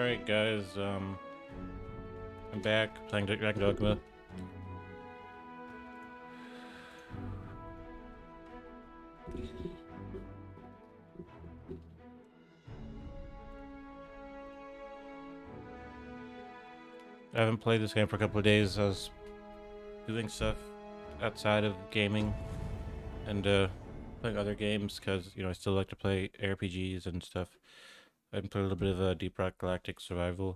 Alright guys, I'm back playing Dogma. I haven't played this game for a couple of days. I was doing stuff outside of gaming and playing other games because, I still like to play RPGs and stuff. I played a little bit of Deep Rock Galactic Survivor.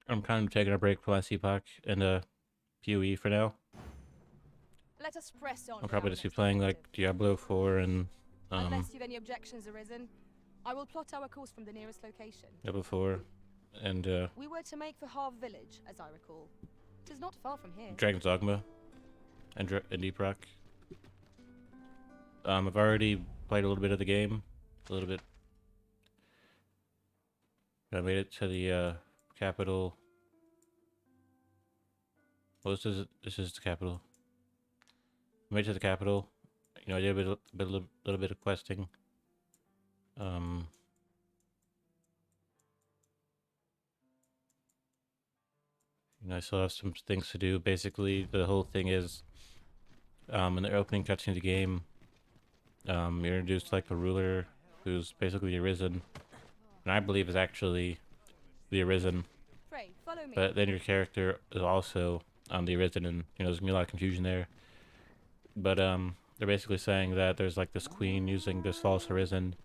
I'm kind of taking a break from my CPOC and PoE for now. Let us press on. I'll probably just be playing like Diablo 4 and Unless you've any objections arisen, I will plot our course from the nearest location. Diablo 4 and We were to make for Harv Village, as I recall. It is not far from here. Dragon's Dogma and Deep Rock. I've already played a little bit of the game, a little bit. I made it to the capital. Well, this is the capital. I made it to the capital. I did a little bit of questing. I still have some things to do. Basically, the whole thing is, in the opening cutscene of the game, you're introduced to, like, a ruler who's basically the Arisen, and I believe is actually the Arisen. Pray, follow me. But then your character is also the Arisen, and there's gonna be a lot of confusion there. But they're basically saying that there's like this queen using this false Arisen,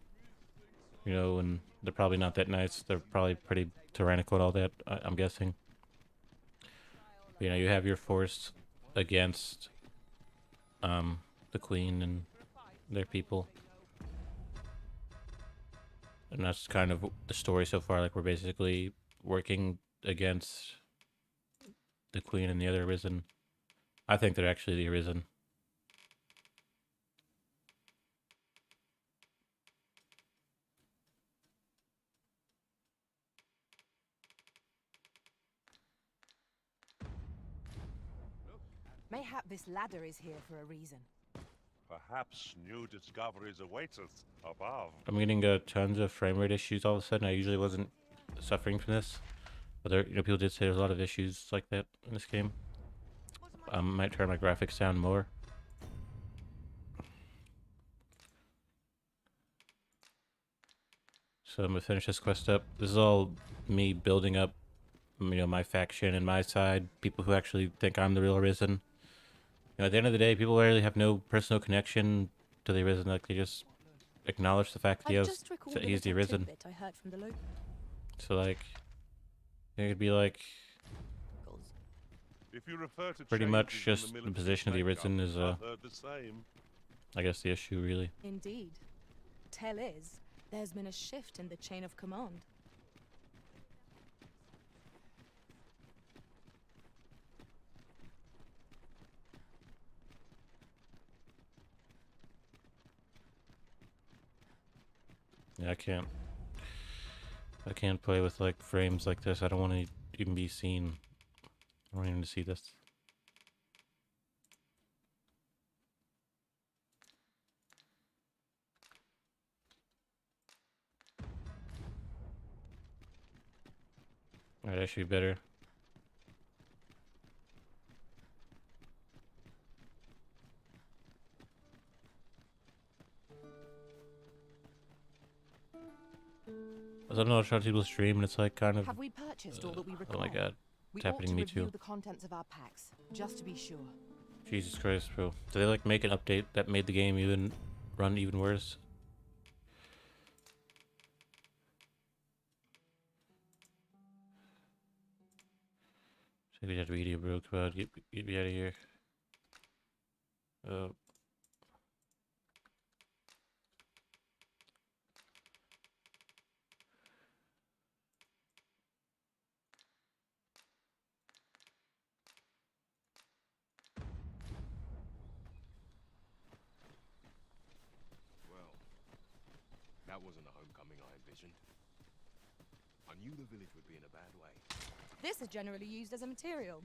and they're probably not that nice. They're probably pretty tyrannical and all that, I'm guessing. But, you have your force against the queen and their people. And that's kind of the story so far. Like, we're basically working against the queen and the other Arisen. I think they're actually the Arisen. Mayhap this ladder is here for a reason. Perhaps new discoveries await us above. I'm getting tons of frame rate issues all of a sudden. I usually wasn't suffering from this, but there, people did say there's a lot of issues like that in this game. Might turn my graphics down more. So I'm gonna finish this quest up. This is all me building up, my faction and my side. People who actually think I'm the real Arisen. At the end of the day, people really have no personal connection to the Arisen. Like, they just acknowledge the fact that he's the Arisen. I heard from the So, like, it could be like, If you refer to pretty much changes just in the position of the makeup, Arisen is, I heard the same. I guess, the issue, really. Indeed. Tell is, there's been a shift in the chain of command. Yeah, I can't play with, like, frames like this. I don't want to even be seen. I don't even to see this. Alright, that should be better. I don't know, I try to people stream and it's like kind of. Have we purchased all that we require? Oh my god, We it's ought happening to to me review too. the contents of our packs, just to be sure. Jesus Christ, bro. Did they like make an update that made the game run even worse? Take that video, bro. Come on, get me out of here. Well, that wasn't the homecoming I envisioned. I knew the village would be in a bad way. This is generally used as a material.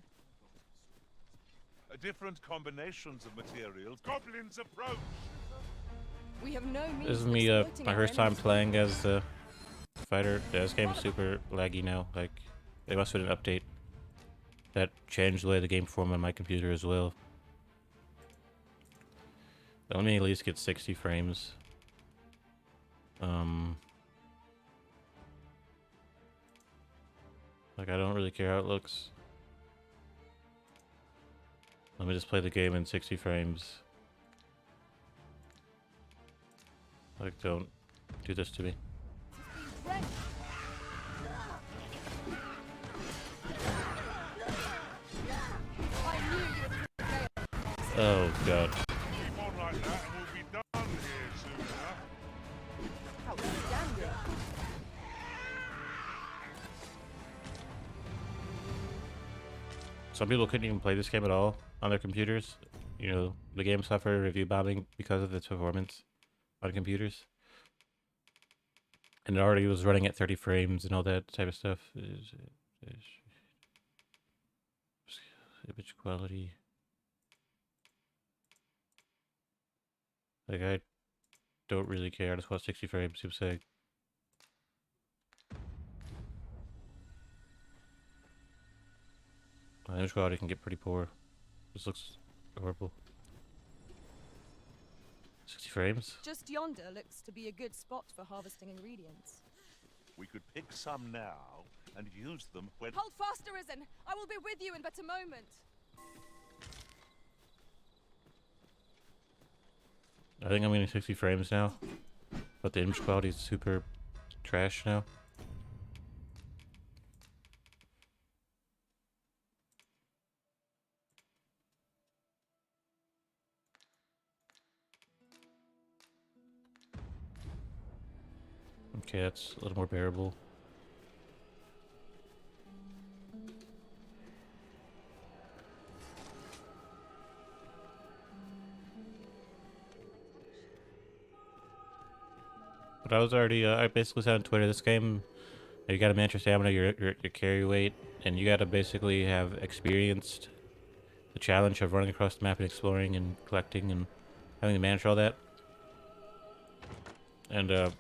Different combinations of materials. Goblins approach! We have no means This is of me, exploiting my our first time enemies. playing as the fighter. Yeah, this game's super laggy now. Like, they must have an update that changed the way the game performed on my computer as well. Let me at least get 60 frames. Like, I don't really care how it looks. Let me just play the game in 60 frames. Like, don't do this to me. Oh god. Keep on like that and we'll be done here soon enough. Outstanding. Some people couldn't even play this game at all on their computers. You know, the game suffered review bombing because of its performance on computers. And it already was running at 30 frames and all that type of stuff. Image quality. Like, I don't really care. I just want 60 frames, I'm saying. My image quality can get pretty poor. This looks horrible. 60 frames? Just yonder looks to be a good spot for harvesting ingredients. We could pick some now and use them when... Hold fast, Arisen! I will be with you in but a moment. I think I'm getting 60 frames now, but the image quality is super trash now. Okay, that's a little more bearable. But I was already, I basically said on Twitter, this game, you gotta manage your stamina, your carry weight, and you gotta basically have experienced the challenge of running across the map and exploring and collecting and having to manage all that. And,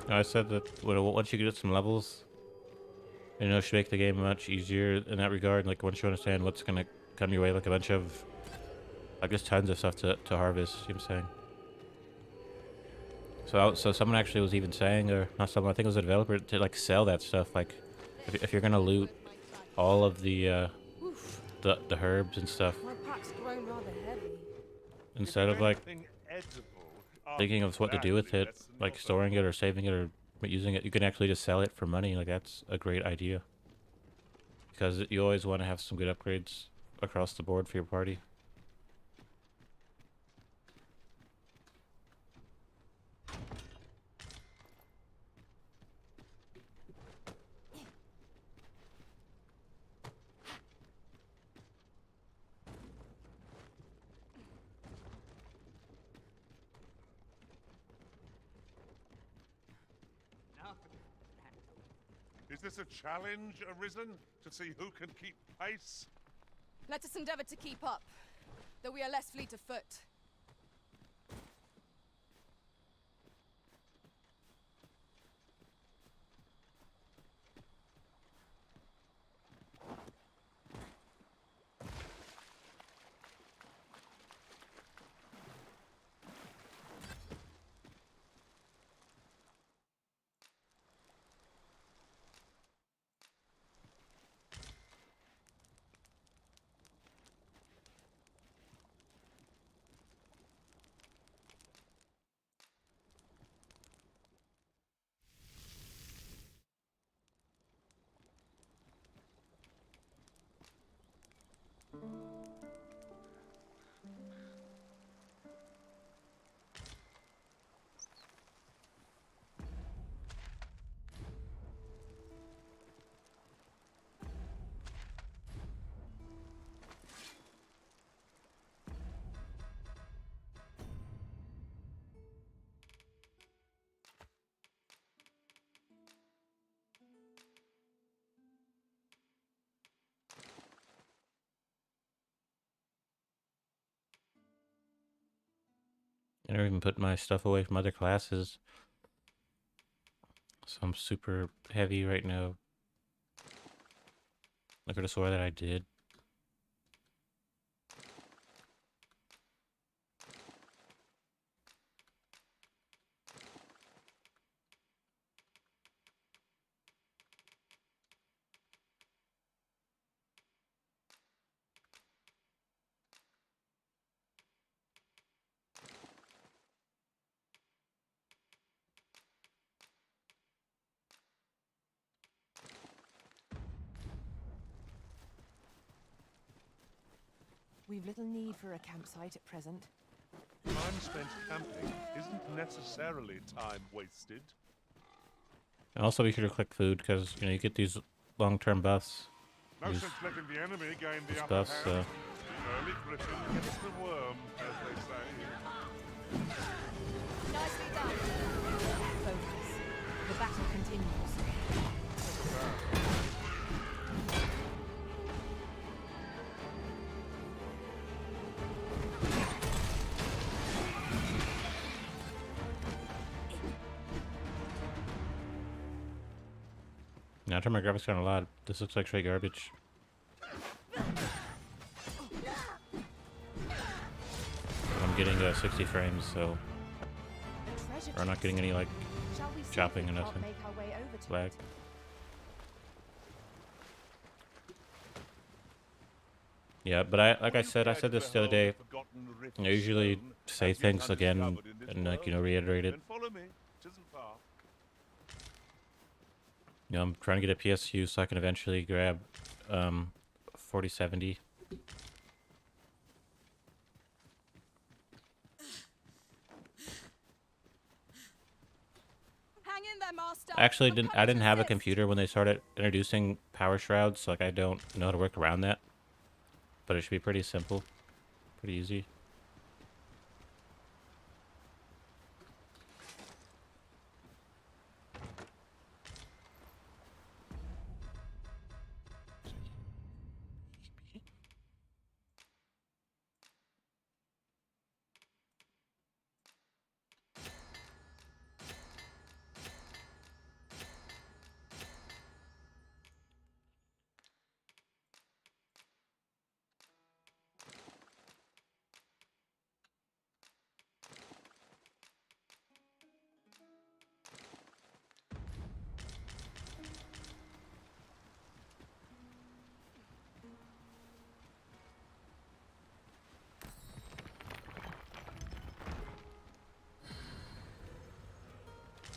I said that once you get some levels, you know, it should make the game much easier in that regard. Like, once you understand what's gonna come your way, like a bunch of, like, just tons of stuff to harvest, you know what I'm saying? So someone actually was even saying, or not someone, I think it was a developer, to, like, sell that stuff. Like, if you're gonna loot all of the herbs and stuff, My pack's grown rather heavy. instead of, like, anything edible, thinking of what to do with it, that's like not storing it or saving it or using it, you can actually just sell it for money. Like, that's a great idea. Because you always want to have some good upgrades across the board for your party. Is this a challenge, Arisen? To see who can keep pace? Let us endeavor to keep up, though we are less fleet of foot. never even put my stuff away from other classes. So I'm super heavy right now. I could have swore that I did. We've little need for a campsite at present. Time spent camping isn't necessarily time wasted. And also be sure to click food because, you know, you get these long-term buffs. No These sense letting the enemy gain the these upper buffs, hand. Early Britain gets the worm, as they say. Nicely done. Focus. The battle continues. Now I turn my graphics down a lot. This looks like straight garbage. I'm getting 60 frames, so A treasure I'm not chest. getting any like Shall we see if chopping we or can't nothing. make our way over to lag. it? Yeah, but like I said this the other day. I usually say things again and like, you know, reiterate it. Then follow me. It isn't far. You know, I'm trying to get a PSU so I can eventually grab 4070. Hang in there, Master. Actually, I'm I coming didn't to have a assist. computer when they started introducing power shrouds, so like I don't know how to work around that. But it should be pretty simple, pretty easy.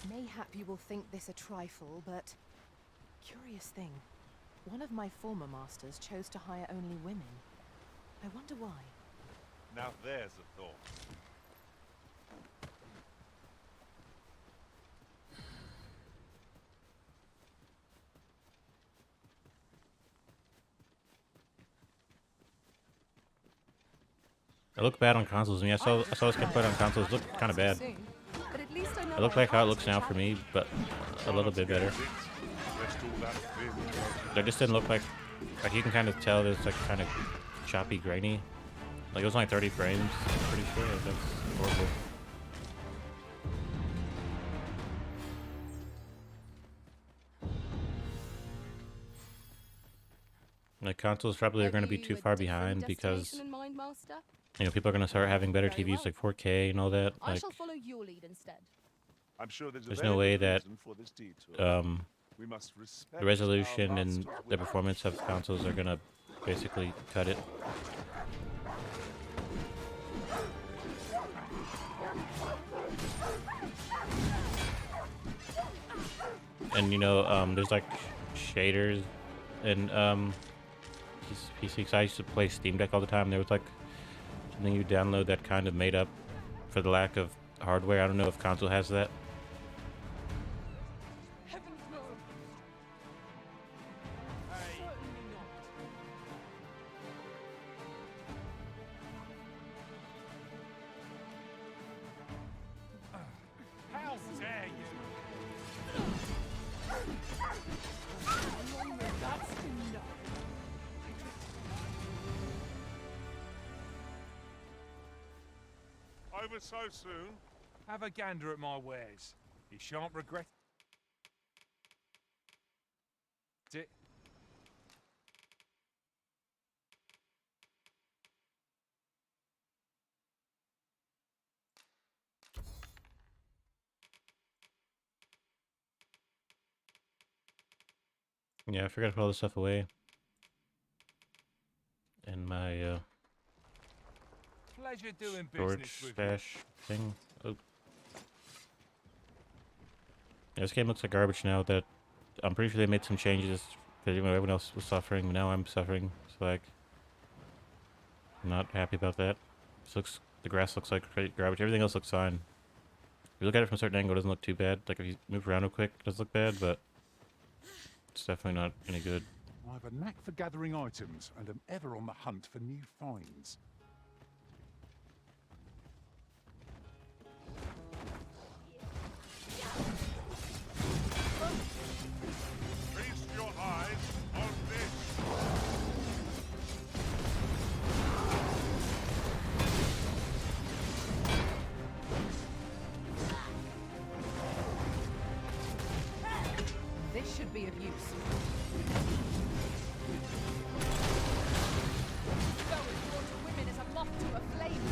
Mayhap you will think this a trifle, but curious thing. One of my former masters chose to hire only women. I wonder why. Now there's a thought. It looked bad on consoles. I mean, I saw this get played on consoles. It looked kind of bad. Soon. But at least I know It looked I like how it have looks to now for me, but a little bit better. It just didn't look like you can kind of tell there's like kind of choppy, grainy. Like it was only 30 frames. I'm pretty sure that's horrible. Like consoles probably are going to be too far behind because, In mind, Master? you know, people are going to start having better Very TVs well. like 4K and all that. I Like shall follow your lead instead. I'm sure there's no way that this detour. We must the respect resolution our and master's the wishes. performance of consoles are going to basically cut it. And you know, there's like shaders and PC. 'Cause I used to play Steam Deck all the time. There was like something you download that kind of made up for the lack of hardware. I don't know if console has that. Heavens no! How dare you! Over so soon? Have a gander at my wares. You shan't regret it. Yeah, I forgot to put all this stuff away in my Pleasure doing storage business with you. stash thing. Oh. Yeah, this game looks like garbage now. That I'm pretty sure they made some changes because even though everyone else was suffering, now I'm suffering. So like, I'm not happy about that. The grass looks like straight garbage. Everything else looks fine. If you look at it from a certain angle, it doesn't look too bad. Like if you move around real quick, it does look bad, but it's definitely not any good. I have a knack for gathering items and am ever on the hunt for new finds. Feast your eyes on this. This should be of use. Going towards women is a moth to a flame.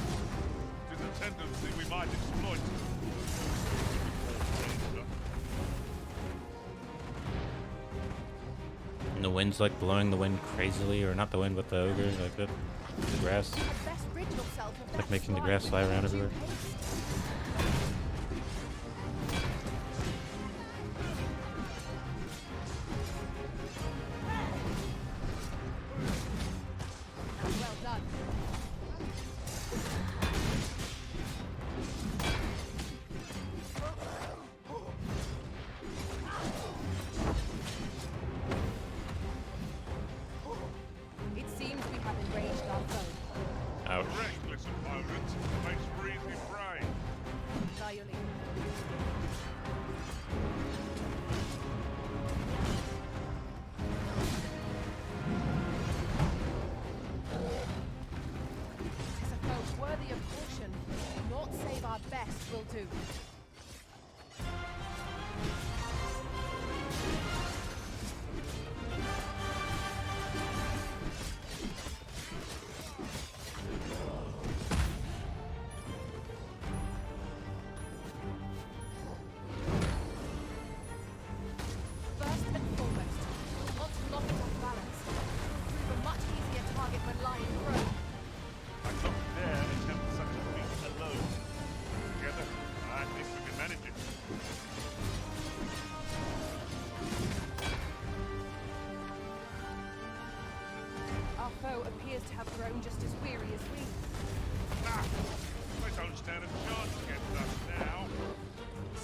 Tis a tendency we might exploit. And the wind's like blowing the wind crazily, or not the wind, but the ogre, like that. The grass, You had best rid yourself of like that making the slime grass fly around with due everywhere. haste. Well done. It seems we have enraged our foe. Ouch. Reckless opponent makes for easy prey. By your leave. Tis a foe worthy of caution. Naught save our best will do. First and foremost, not to knock it off balance. Prove a much easier target when lying prone. I don't dare attempt such a feat alone. Together, I think we can manage it. Our foe appears to have grown just as weary as we. Ah! They don't stand a chance against us now.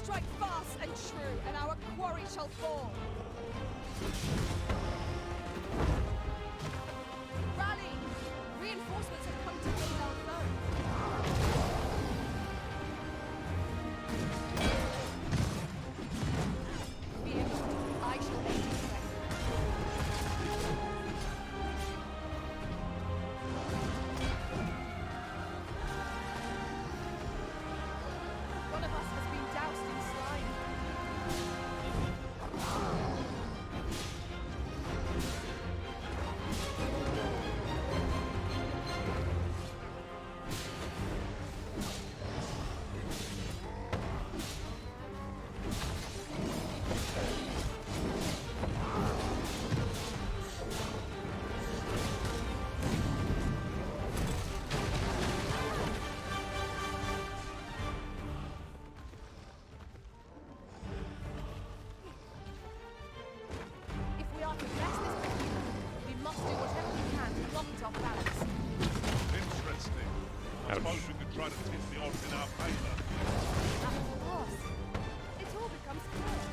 Strike fast and true, and our quarry shall fall. Rally! Reinforcements have come to aid our foe. Fear not, I shall aid you. One of us has been doused in slime. If we are to bless this victory, we must do whatever we can to knock it off balance. Interesting. I suppose we could try to tip the odds in our favour. Of course. It all becomes clear.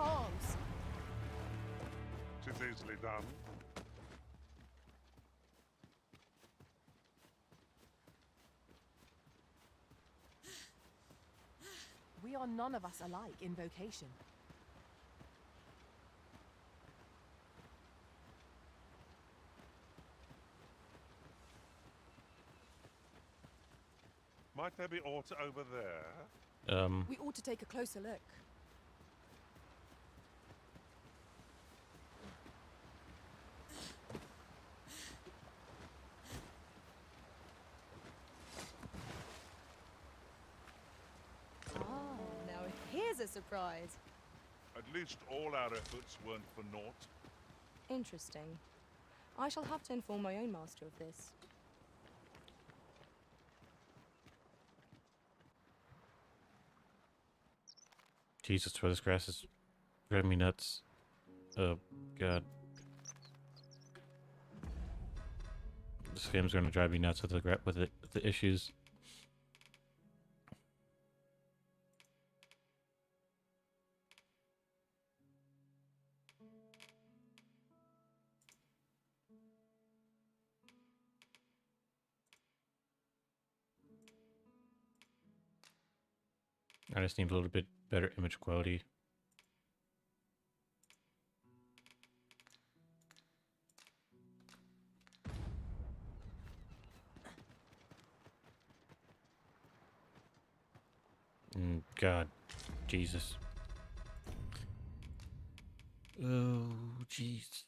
arms! 'Tis easily done. We are none of us alike in vocation. Might there be aught over there? We ought to take a closer look. Ah, now here's a surprise. At least all our efforts weren't for naught. Interesting. I shall have to inform my own master of this. Jesus, bro, this grass is driving me nuts. Oh, God. This game's gonna drive me nuts with the issues. I just need a little bit better image quality. God, Jesus. Oh, jeez.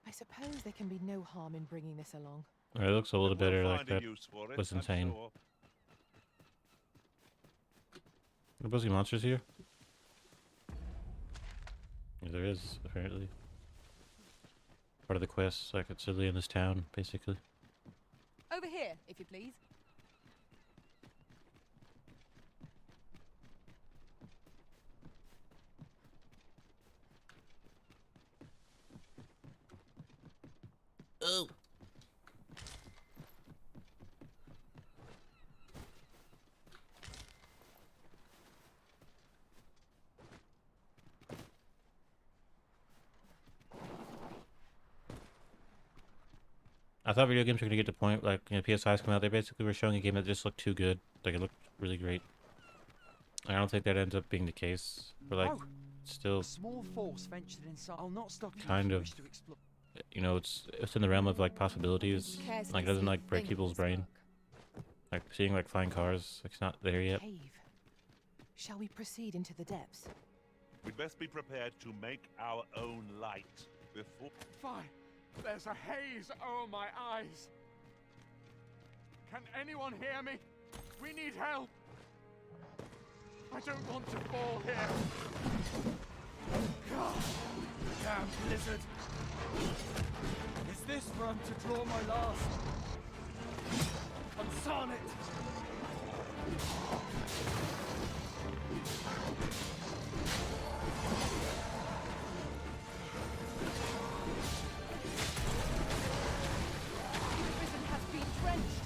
I suppose there can be no harm in bringing this along. It looks a little We'll better like find a that. use for it, was I'm insane. sure. Are there monsters here? Yeah, there is, apparently. Part of the quest, like it's silly in this town, basically. Over here, if you please. Oh. I thought video games were gonna get to the point like PS5's come out. They basically were showing a game that just looked too good. Like it looked really great. I don't think that ends up being the case. But like, still, A small force ventured inside. I'll not stop you if kind you of, wish to explore. you know, it's in the realm of like possibilities. Scarcely Like it doesn't see a like break thing of people's this brain. work. Like seeing like flying cars, like it's not there yet. Cave. Shall we proceed into the depths? We'd best be prepared to make our own light before. Fine. There's a haze over my eyes. Can anyone hear me? We need help. I don't want to fall here. God, damn blizzard. Is this where I'm to draw my last? Consign it. Prison has been drenched.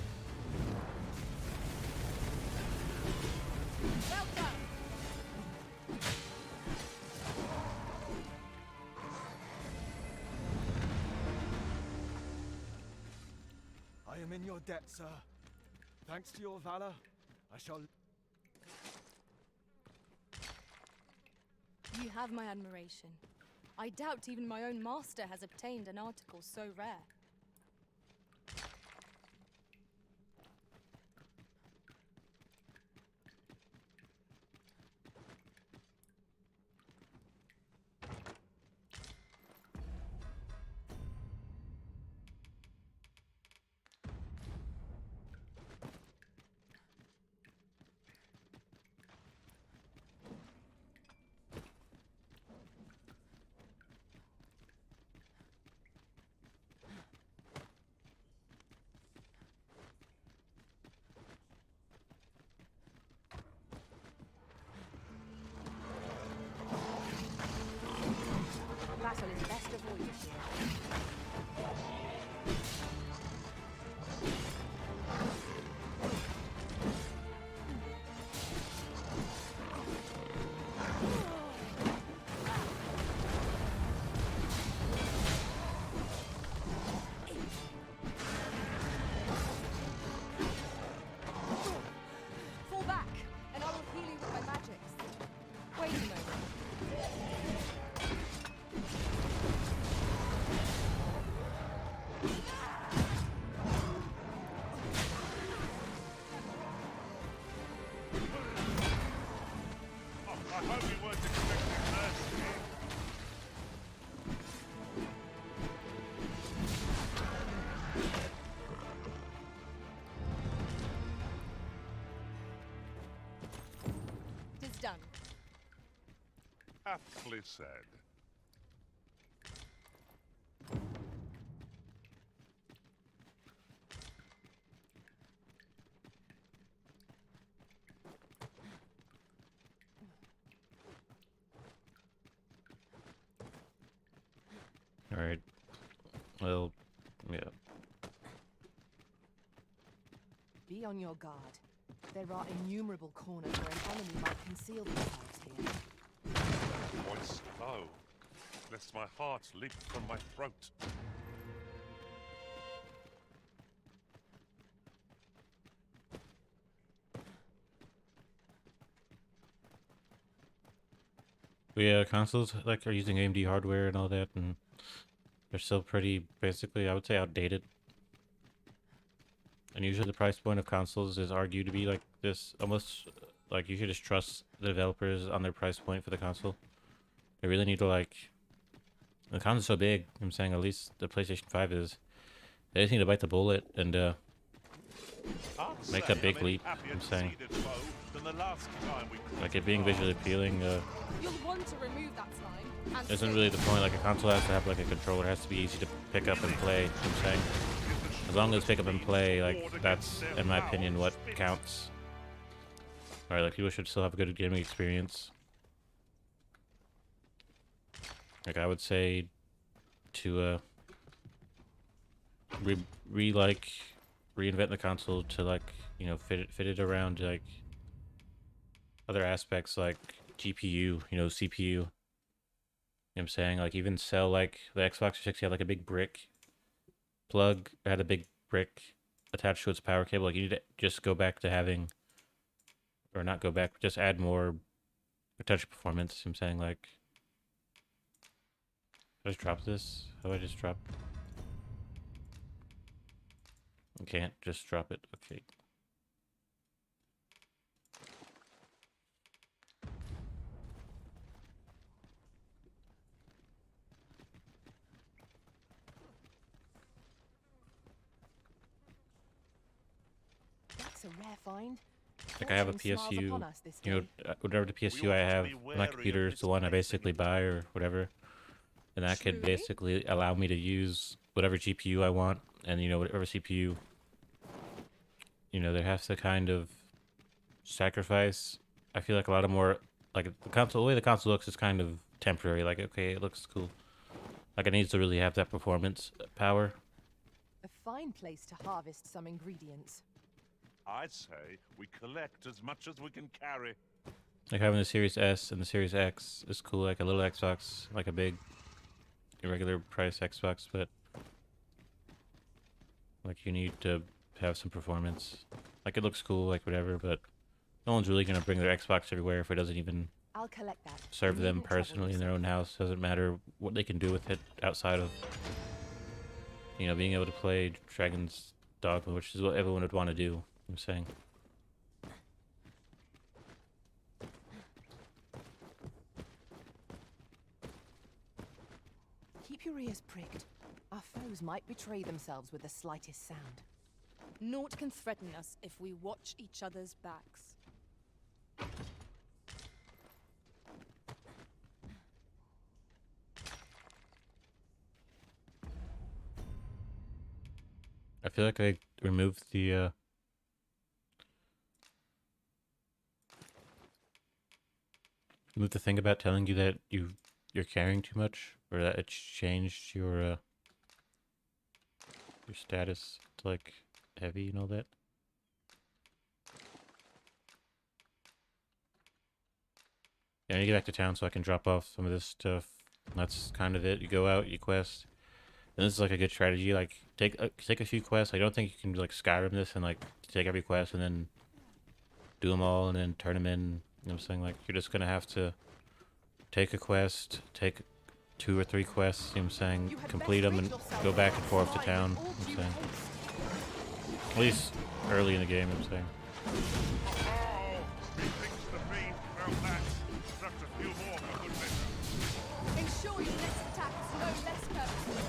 Well done. I am in your debt, sir. Thanks to your valor, I shall. You have my admiration. I doubt even my own master has obtained an article so rare. Aptly said. All right. Well, yeah. Be on your guard. There are innumerable corners where an enemy might conceal themselves here. Voice low, lest my heart leap from my throat. Yeah, consoles like are using AMD hardware and all that, and they're still pretty basically, I would say, outdated. And usually the price point of consoles is argued to be like this, almost like you should just trust the developers on their price point for the console. They really need to like, the console's so big, I'm saying at least the PlayStation 5 is, they just need to bite the bullet and make a big leap, I'm saying. Like it being visually appealing, You'll want to remove that slime. And isn't sit. really the point. Like a console has to have like a controller, it has to be easy to pick up and play, I'm saying. As long as pick up and play, like that's, in my opinion, what counts. Alright, like people should still have a good gaming experience. Like I would say to reinvent the console to like, you know, fit it around like other aspects like GPU, you know, CPU. You know what I'm saying? Like even sell like the Xbox 360 had like a big brick plug, had a big brick attached to its power cable. Like you need to just go back to having, or not go back, just add more potential performance. I'm saying like, did I just drop this? How do I just drop? I can't just drop it. Okay. That's a rare find. Like I have a Fortune smiles PSU, upon us this you know, day. whatever the PSU I have, my computer is the one I basically buy or whatever. And that could Truly? basically allow me to use whatever GPU I want and, you know, whatever CPU. You know, there has to kind of sacrifice. I feel like a lot of more, like the console, the way the console looks is kind of temporary. Like, okay, it looks cool. Like it needs to really have that performance power. A fine place to harvest some ingredients. I'd say we collect as much as we can carry. Like having the Series S and the Series X is cool, like a little Xbox, like a big, irregular price Xbox, but like you need to have some performance. Like it looks cool, like whatever, but no one's really gonna bring their Xbox everywhere if it doesn't even I'll collect that. serve You them needn't trouble personally in their yourself. own house. Doesn't matter what they can do with it outside of, you know, being able to play Dragon's Dogma, which is what everyone would want to do. I'm saying. Keep your ears pricked. Our foes might betray themselves with the slightest sound. Naught can threaten us if we watch each other's backs. I feel like I removed the thing about telling you that you're carrying too much, or that it's changed your status to like heavy and all that. Yeah, I need to get back to town so I can drop off some of this stuff. And that's kind of it. You go out, you quest, and this is like a good strategy. Like take a few quests. I don't think you can like Skyrim this and like take every quest and then do them all and then turn them in. You know what I'm saying? Like you're just gonna have to take a quest, take 2 or 3 quests. You know what I'm saying? You had Complete best them rid and yourself go of back that and forth to slime town. with all You know what I'm due saying? haste. At least early in the game. You know what I'm saying? Oh, methinks the fiend felt that. Perhaps a few more for good measure. Ensure your next attack is no less purposeful.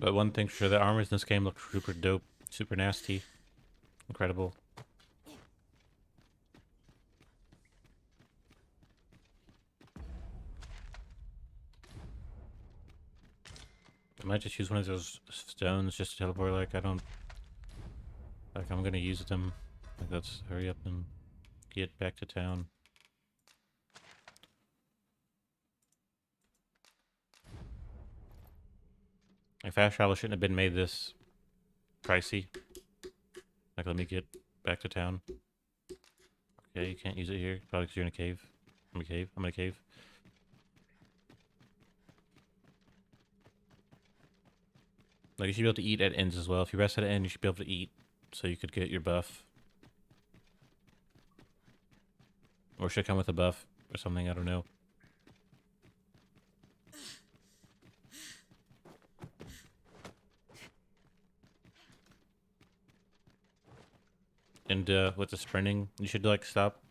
But one thing for sure, the armors in this game look super dope, super nasty, incredible. I might just use one of those stones just to teleport. Like I'm gonna use them. Like let's hurry up and get back to town. Like fast travel shouldn't have been made this pricey. Like let me get back to town. Okay, you can't use it here. Probably because you're in a cave. I'm in a cave. I'm in a cave. Like you should be able to eat at ends as well. If you rest at an end, you should be able to eat, so you could get your buff. Or should come with a buff or something. I don't know. And with the sprinting, you should like stop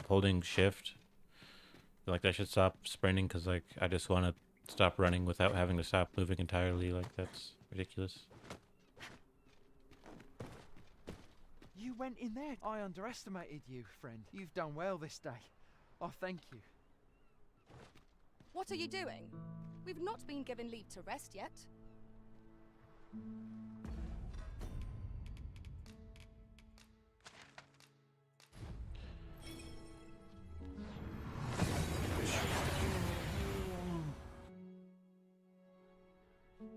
holding shift. Like that should stop sprinting because like I just want to stop running without having to stop moving entirely. Like that's ridiculous. You went in there. I underestimated you, friend. You've done well this day. I thank you. What are you doing? We've not been given leave to rest yet.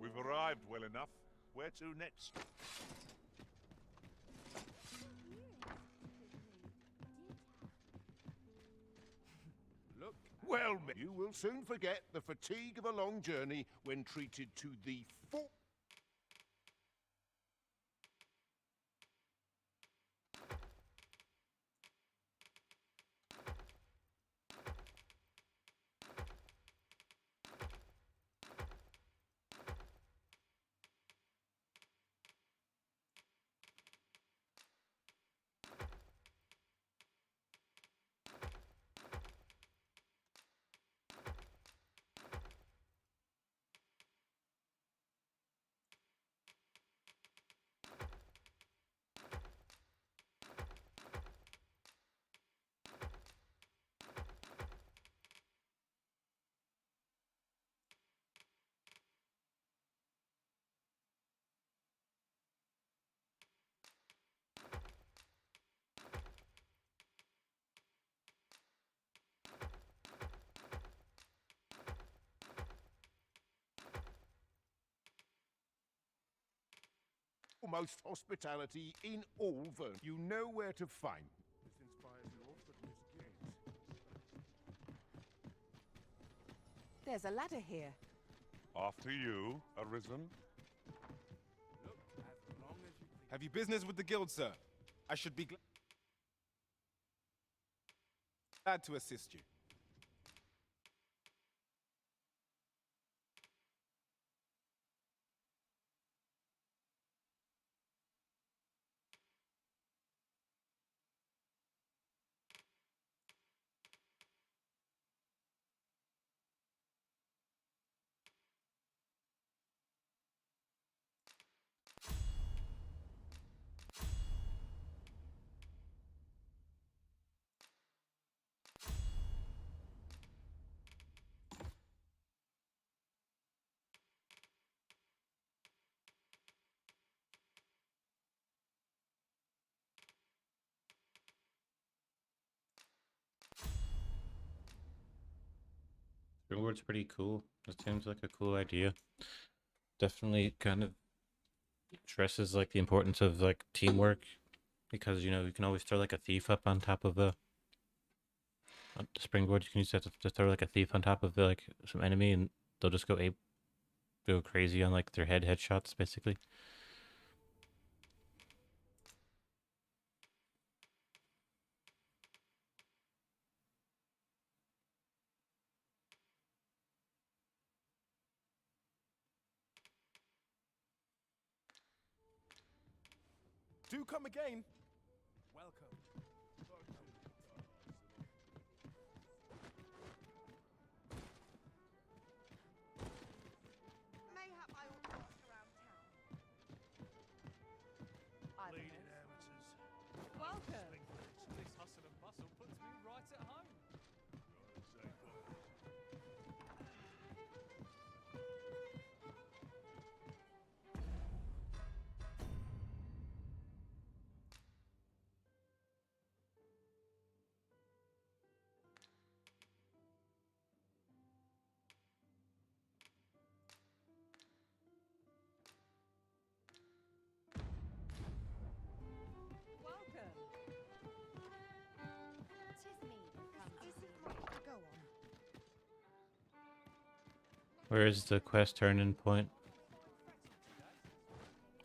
We've arrived well enough. Where to next? Look, well, you will soon forget the fatigue of a long journey when treated to the full. Most hospitality in all Vern. You know where to find. This inspires you also to misgate. There's a ladder here. After you, Arisen. Look, as long as you please. Have you business with the guild, sir? I should be glad to assist you. Reward's pretty cool. It seems like a cool idea. Definitely kind of stresses like the importance of like teamwork because you know you can always throw like a thief up on top of a springboard. You can use that to throw like a thief on top of like some enemy and they'll just go crazy on like their headshots basically. Do come again. Welcome. Mayhap I ought to ask around Where is the quest turn-in point?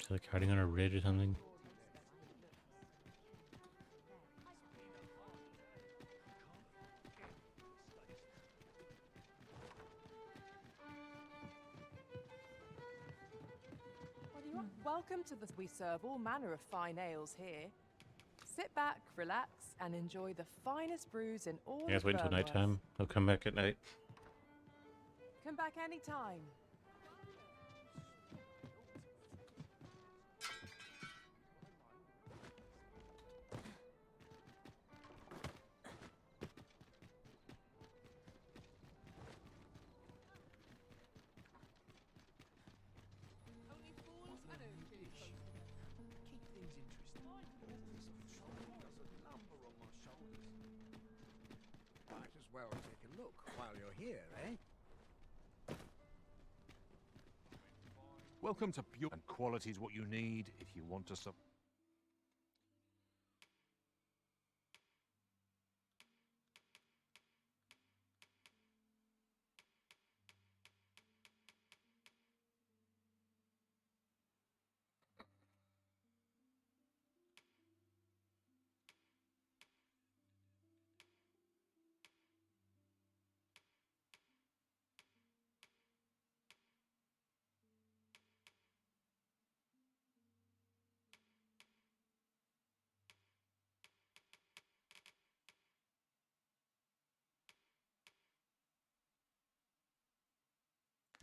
Is it like hiding on a ridge or something? Welcome to the. We serve all manner of fine ales here. Sit back, relax, and enjoy the finest brews in all You guys of wait until Burnworth. nighttime. He'll come back at night. Come back anytime. Might as well take a look while you're here, eh? Welcome to Pure, and quality is what you need if you want to sub.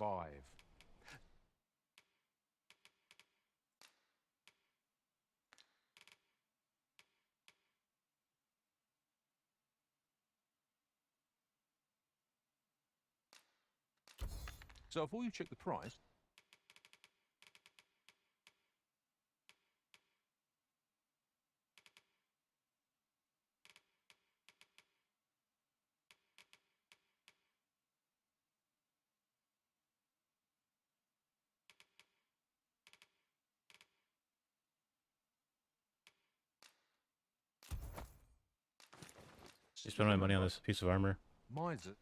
Five. So before you check the price, You spend my money on this piece of armor. mine's a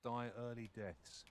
die early deaths.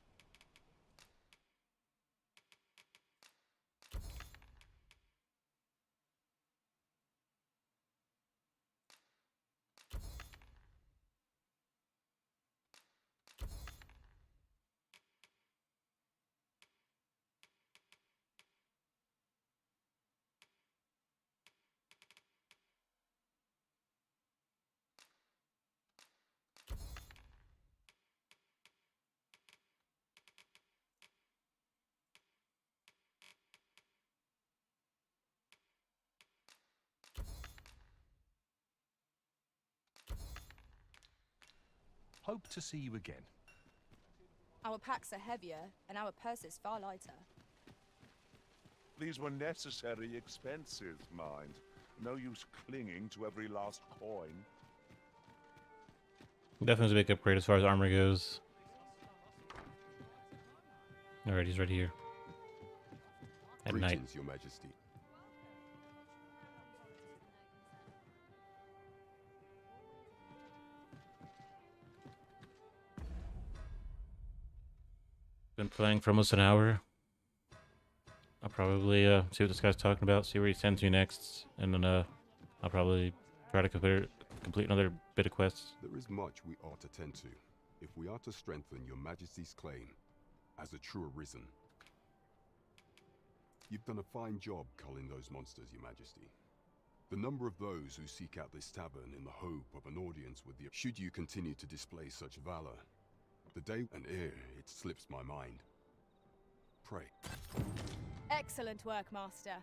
Hope to see you again. Our packs are heavier, and our purses far lighter. These were necessary expenses, mind. No use clinging to every last coin. Definitely a big upgrade as far as armor goes. Alright, he's right here. At night. Greetings, Your Majesty. Been playing for almost an hour. I'll probably see what this guy's talking about, see where he sends me next, and then I'll probably try to complete another bit of quests. There is much we ought to tend to, if we are to strengthen Your Majesty's claim as a true arisen. You've done a fine job culling those monsters, Your Majesty. The number of those who seek out this tavern in the hope of an audience with the... Should you continue to display such valor, the day and ere it slips my mind. Pray. Excellent work, Master.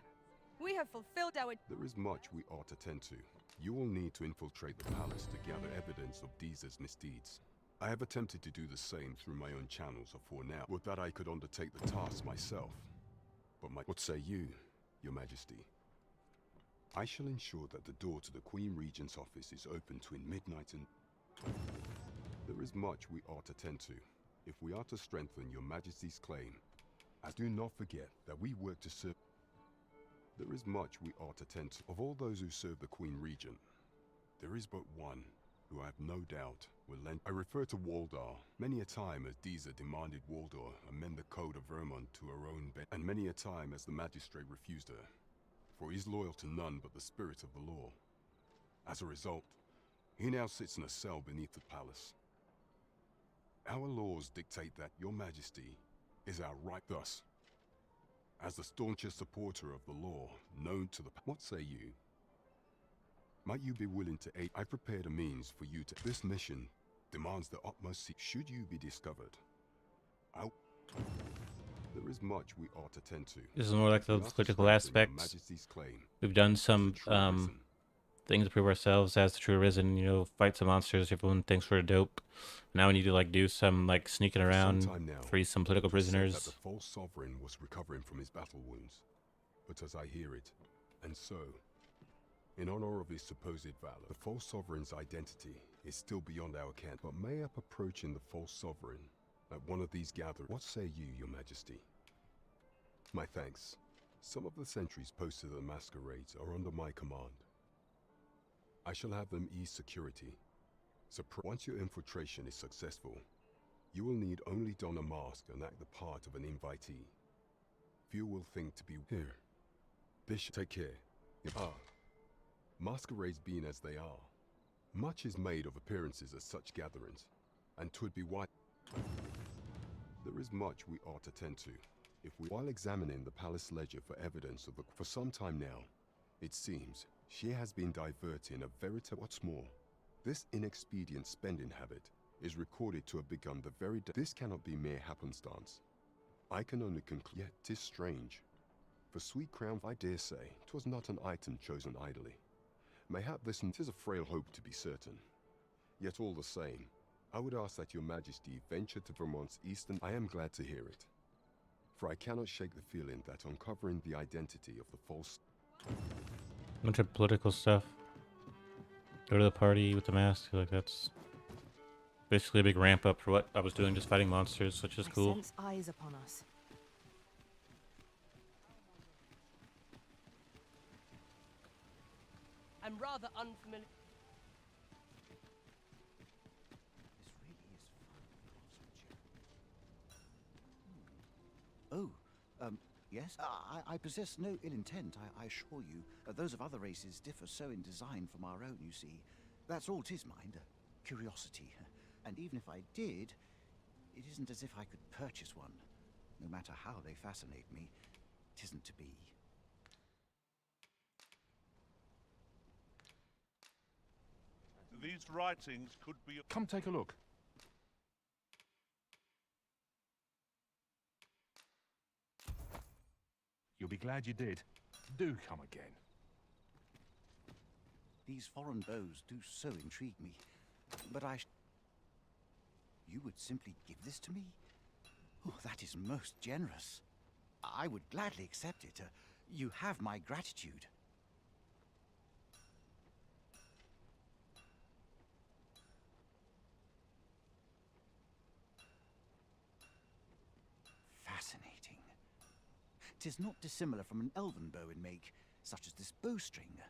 We have fulfilled our... There is much we ought to tend to. You will need to infiltrate the palace to gather evidence of Deezer's misdeeds. I have attempted to do the same through my own channels afore now. Would that I could undertake the task myself. But what say you, Your Majesty? I shall ensure that the door to the Queen Regent's office is open between midnight and... There is much we ought to tend to, if we are to strengthen Your Majesty's claim. As do not forget that we work to serve... There is much we ought to tend to. Of all those who serve the Queen Regent, there is but one who I have no doubt will lend... I refer to Waldar. Many a time as Deezer demanded Waldar amend the Code of Vermont to her own bent, and many a time as the magistrate refused her, for he is loyal to none but the spirit of the law. As a result, he now sits in a cell beneath the palace. Our laws dictate that Your Majesty is our right. Thus, as the staunchest supporter of the law known to the... What say you? Might you be willing to aid? I prepared a means for you to... This mission demands the utmost... Should you be discovered, there is much we ought to tend to. This is more like the political aspects. We've done some things to prove ourselves as the true Arisen, you know, fight some monsters everyone thinks we're dope. Now we need to like do some like sneaking around, free some political prisoners. That the false sovereign was recovering from his battle wounds. But as I hear it, and so, in honor of his supposed valor, the false sovereign's identity is still beyond our ken. But may up approaching the false sovereign at one of these gatherings. What say you, Your Majesty? My thanks. Some of the sentries posted at the masquerades are under my command. I shall have them ease security. Once your infiltration is successful, you will need only don a mask and act the part of an invitee. Few will think to be here. This should take care. Masquerades being as they are, much is made of appearances at such gatherings, and 'twould be wise. There is much we ought to tend to, if we... While examining the palace ledger for evidence of the... For some time now, it seems, she has been diverting a veritable... What's more, this inexpedient spending habit is recorded to have begun the very day... This cannot be mere happenstance. I can only conclude... Yet 'tis strange. For sweet crown, I dare say, 'twas not an item chosen idly. Mayhap this... 'Tis a frail hope to be certain. Yet all the same, I would ask that Your Majesty venture to Vermont's eastern... I am glad to hear it. For I cannot shake the feeling that uncovering the identity of the false... Bunch of political stuff. Go to the party with the mask. Like that's basically a big ramp up for what I was doing, just fighting monsters, which is cool. I sense eyes upon us. I'm rather unfamiliar. Oh, yes? I possess no ill intent, I assure you. Those of other races differ so in design from our own, you see. That's all 'tis, mind, curiosity. And even if I did, it isn't as if I could purchase one. No matter how they fascinate me, 'tisn't to be. These writings could be... Come take a look. You'll be glad you did. Do come again. These foreign bows do so intrigue me. But You would simply give this to me? Oh, that is most generous. I would gladly accept it. You have my gratitude. Fascinating. 'Tis not dissimilar from an elven bow in make, such as this bowstring.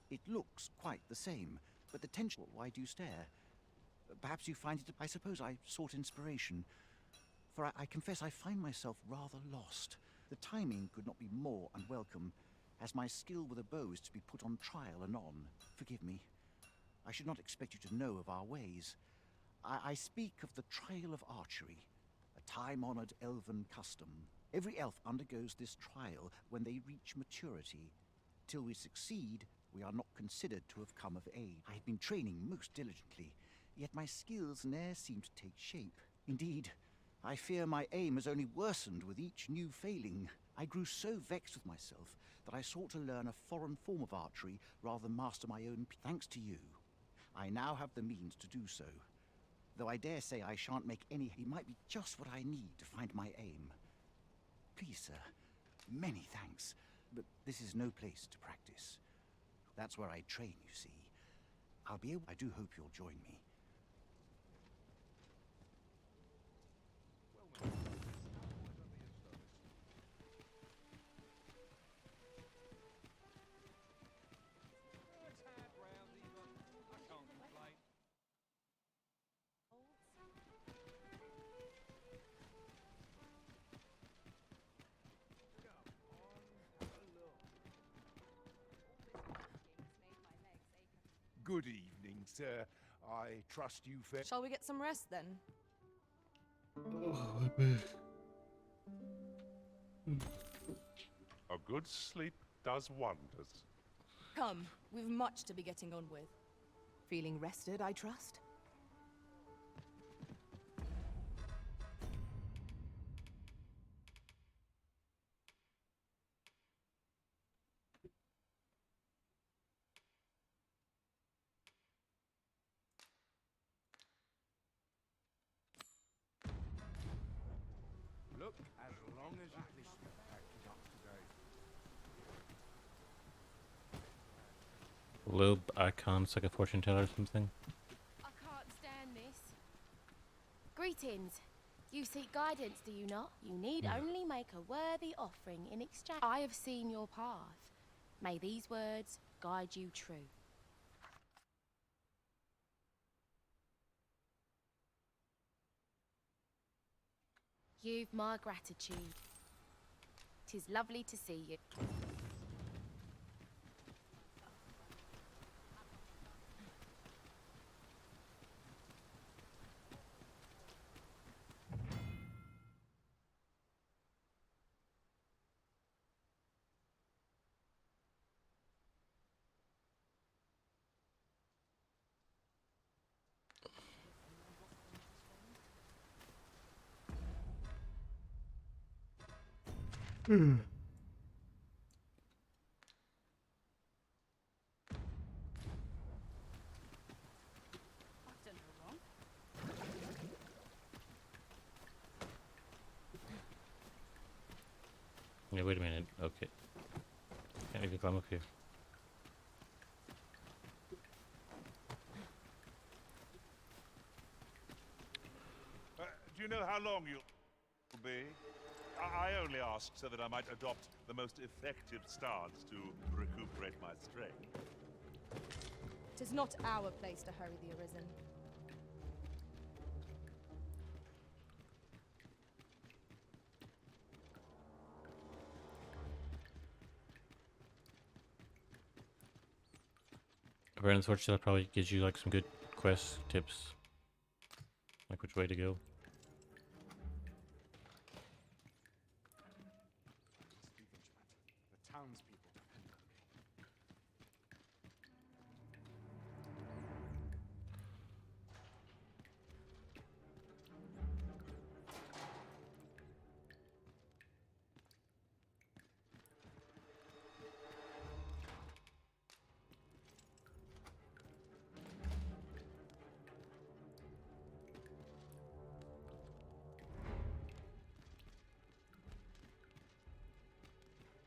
It looks quite the same, but the tension... Why do you stare? Perhaps you find it... I suppose I sought inspiration, for I confess I find myself rather lost. The timing could not be more unwelcome, as my skill with a bow is to be put on trial anon. Forgive me. I should not expect you to know of our ways. I speak of the trial of archery, a time-honored elven custom. Every elf undergoes this trial when they reach maturity. Till we succeed, we are not considered to have come of age. I have been training most diligently, yet my skills ne'er seem to take shape. Indeed, I fear my aim has only worsened with each new failing. I grew so vexed with myself that I sought to learn a foreign form of archery rather than master my own. Thanks to you, I now have the means to do so. Though I dare say I shan't make any, it might be just what I need to find my aim. Please, sir, many thanks, but this is no place to practice. That's where I train, you see. I do hope you'll join me. Good evening, sir. I trust you fare. Shall we get some rest then? A good sleep does wonders. Come, we've much to be getting on with. Feeling rested, I trust? Look, as long as you please. Acted up today. Lube icon, it's like a fortune teller or something. I can't stand this. Greetings. You seek guidance, do you not? You need only make a worthy offering in exchange. I have seen your path. May these words guide you true. You've my gratitude. 'Tis lovely to see you. Yeah, wait a minute. Okay. Can't even climb up here. Do you know how long you'll be? I only asked so that I might adopt the most effective stance to recuperate my strength. 'Tis not our place to hurry the Arisen. Brandon's Fortune Teller probably gives you like some good quest tips. Like which way to go. The townspeople depend on me.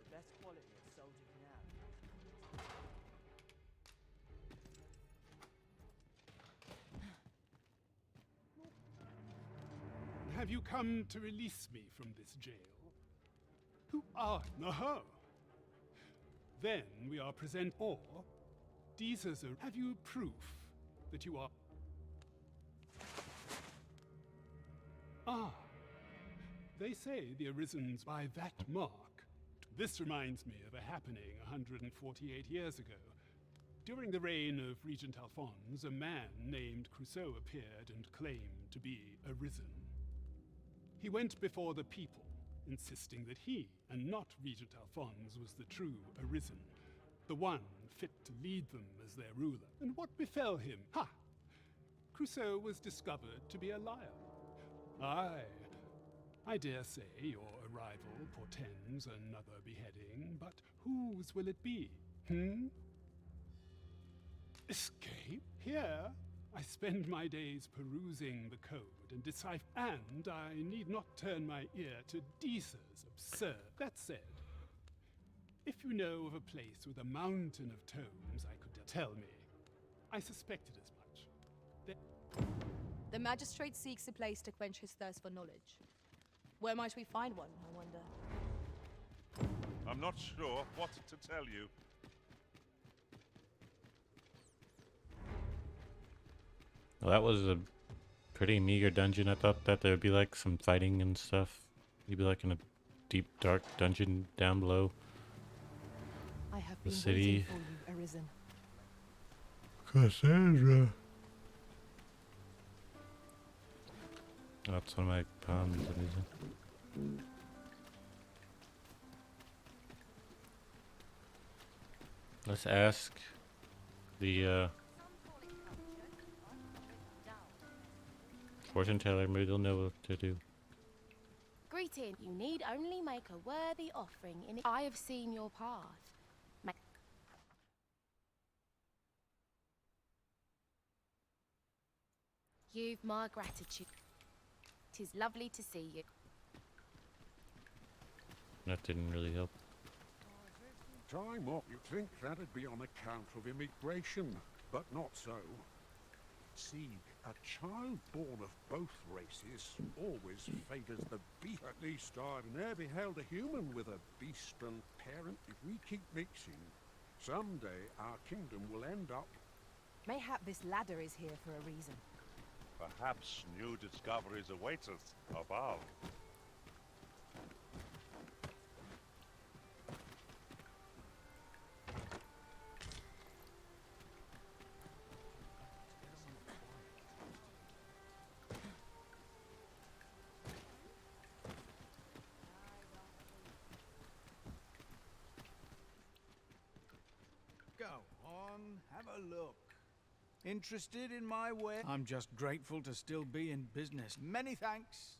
The best quality of soldier can have. Have you come to release me from this jail? Who are no? Then we are present, or Jesus, have you proof that you are? Ah, they say the Arisen's by that mark. This reminds me of a happening 148 years ago. During the reign of Regent Alphonse, a man named Crusoe appeared and claimed to be Arisen. He went before the people, insisting that he, and not Regent Alphonse, was the true Arisen, the one fit to lead them as their ruler. And what befell him? Ha! Crusoe was discovered to be a liar. Aye, I dare say your arrival portends another beheading, but whose will it be? Hmm? Escape? Here, I spend my days perusing the code and decipher, and I need not turn my ear to Deesa's absurd. That said, if you know of a place with a mountain of tomes, I could tell me. I suspected as much. The magistrate seeks a place to quench his thirst for knowledge. Where might we find one, I wonder? I'm not sure what to tell you. Well, that was a pretty meager dungeon. I thought that there would be like some fighting and stuff. You'd be like in a deep, dark dungeon down below. I have The been city. waiting for you, Arisen. Cassandra. That's one of my palms. Let's ask the fortune teller. Maybe they'll know what to do. Greeting. You need only make a worthy offering in. I have seen your path. You've my gratitude. 'Tis lovely to see you. That didn't really help. Time up. You'd think that'd be on account of immigration, but not so. See, a child born of both races always favours the beast. At least I've never beheld a human with a beast-and parent. If we keep mixing, someday our kingdom will end up... Mayhap this ladder is here for a reason. Perhaps new discoveries await us above. Go on, have a look. Interested in my way? I'm just grateful to still be in business. Many thanks.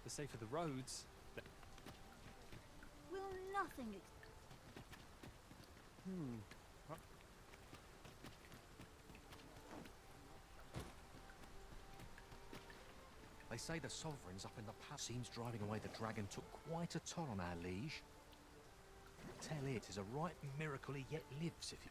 The safer the roads. Will nothing They say the sovereign's up in the palace. Seems driving away the dragon took quite a toll on our liege. Tell it is a right miracle he yet lives if you...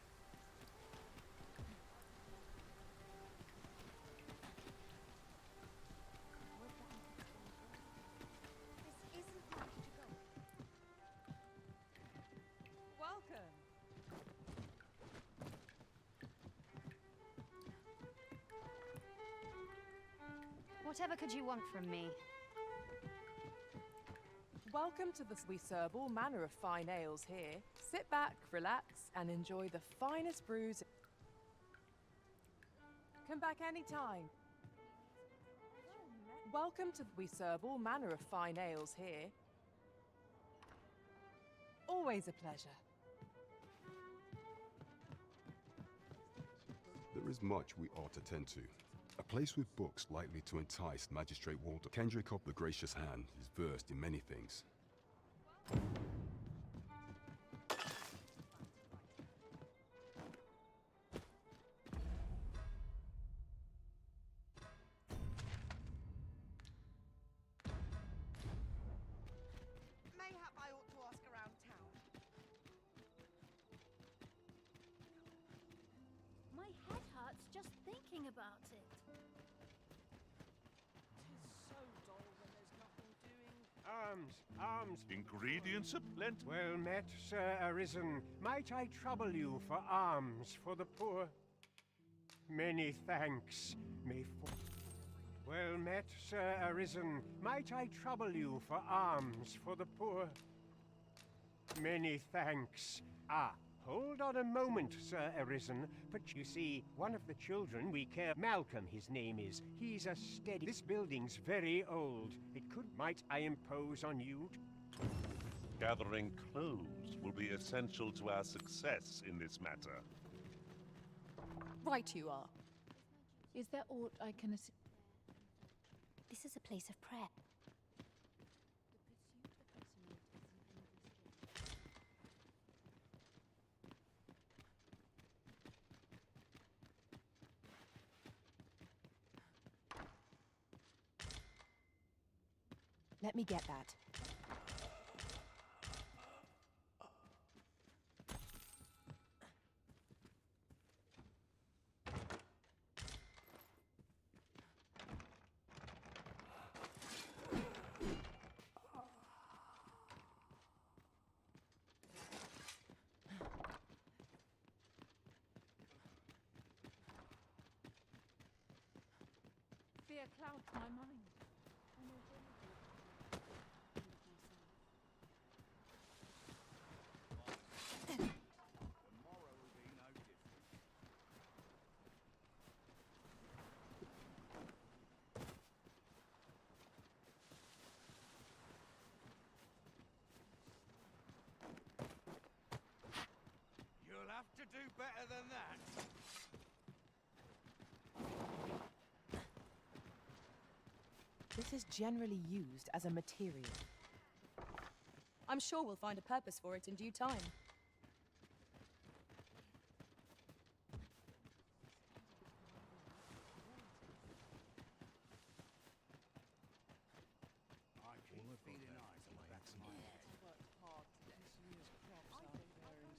Welcome. Whatever could you want from me? Welcome to the We serve all manner of fine ales here. Sit back, relax, and enjoy the finest brews. Come back anytime. Welcome to We serve all manner of fine ales here. Always a pleasure. There is much we ought to tend to. A place with books likely to entice Magistrate Walter. Kendrick the Gracious Hand is versed in many things. Mayhap I ought to ask around town. My head hurts just thinking about it. So dull when there's nothing doing. Arms. Ingredients are plenty. Well met, Sir Arisen. Might I trouble you for alms for the poor? Many thanks. Well met, Sir Arisen. Might I trouble you for alms for the poor? Many thanks. Ah, hold on a moment, Sir Arisen. But you see, one of the children we care... Malcolm, his name is. He's a steady... This building's very old. Might I impose on you? Gathering clues will be essential to our success in this matter. Right you are. Is there aught I can assist? This is a place of prayer. Let me get that. Fear clouds my mind. You'll have to do better than that. This is generally used as a material. I'm sure we'll find a purpose for it in due time. I keep feeling eyes on the back of my head.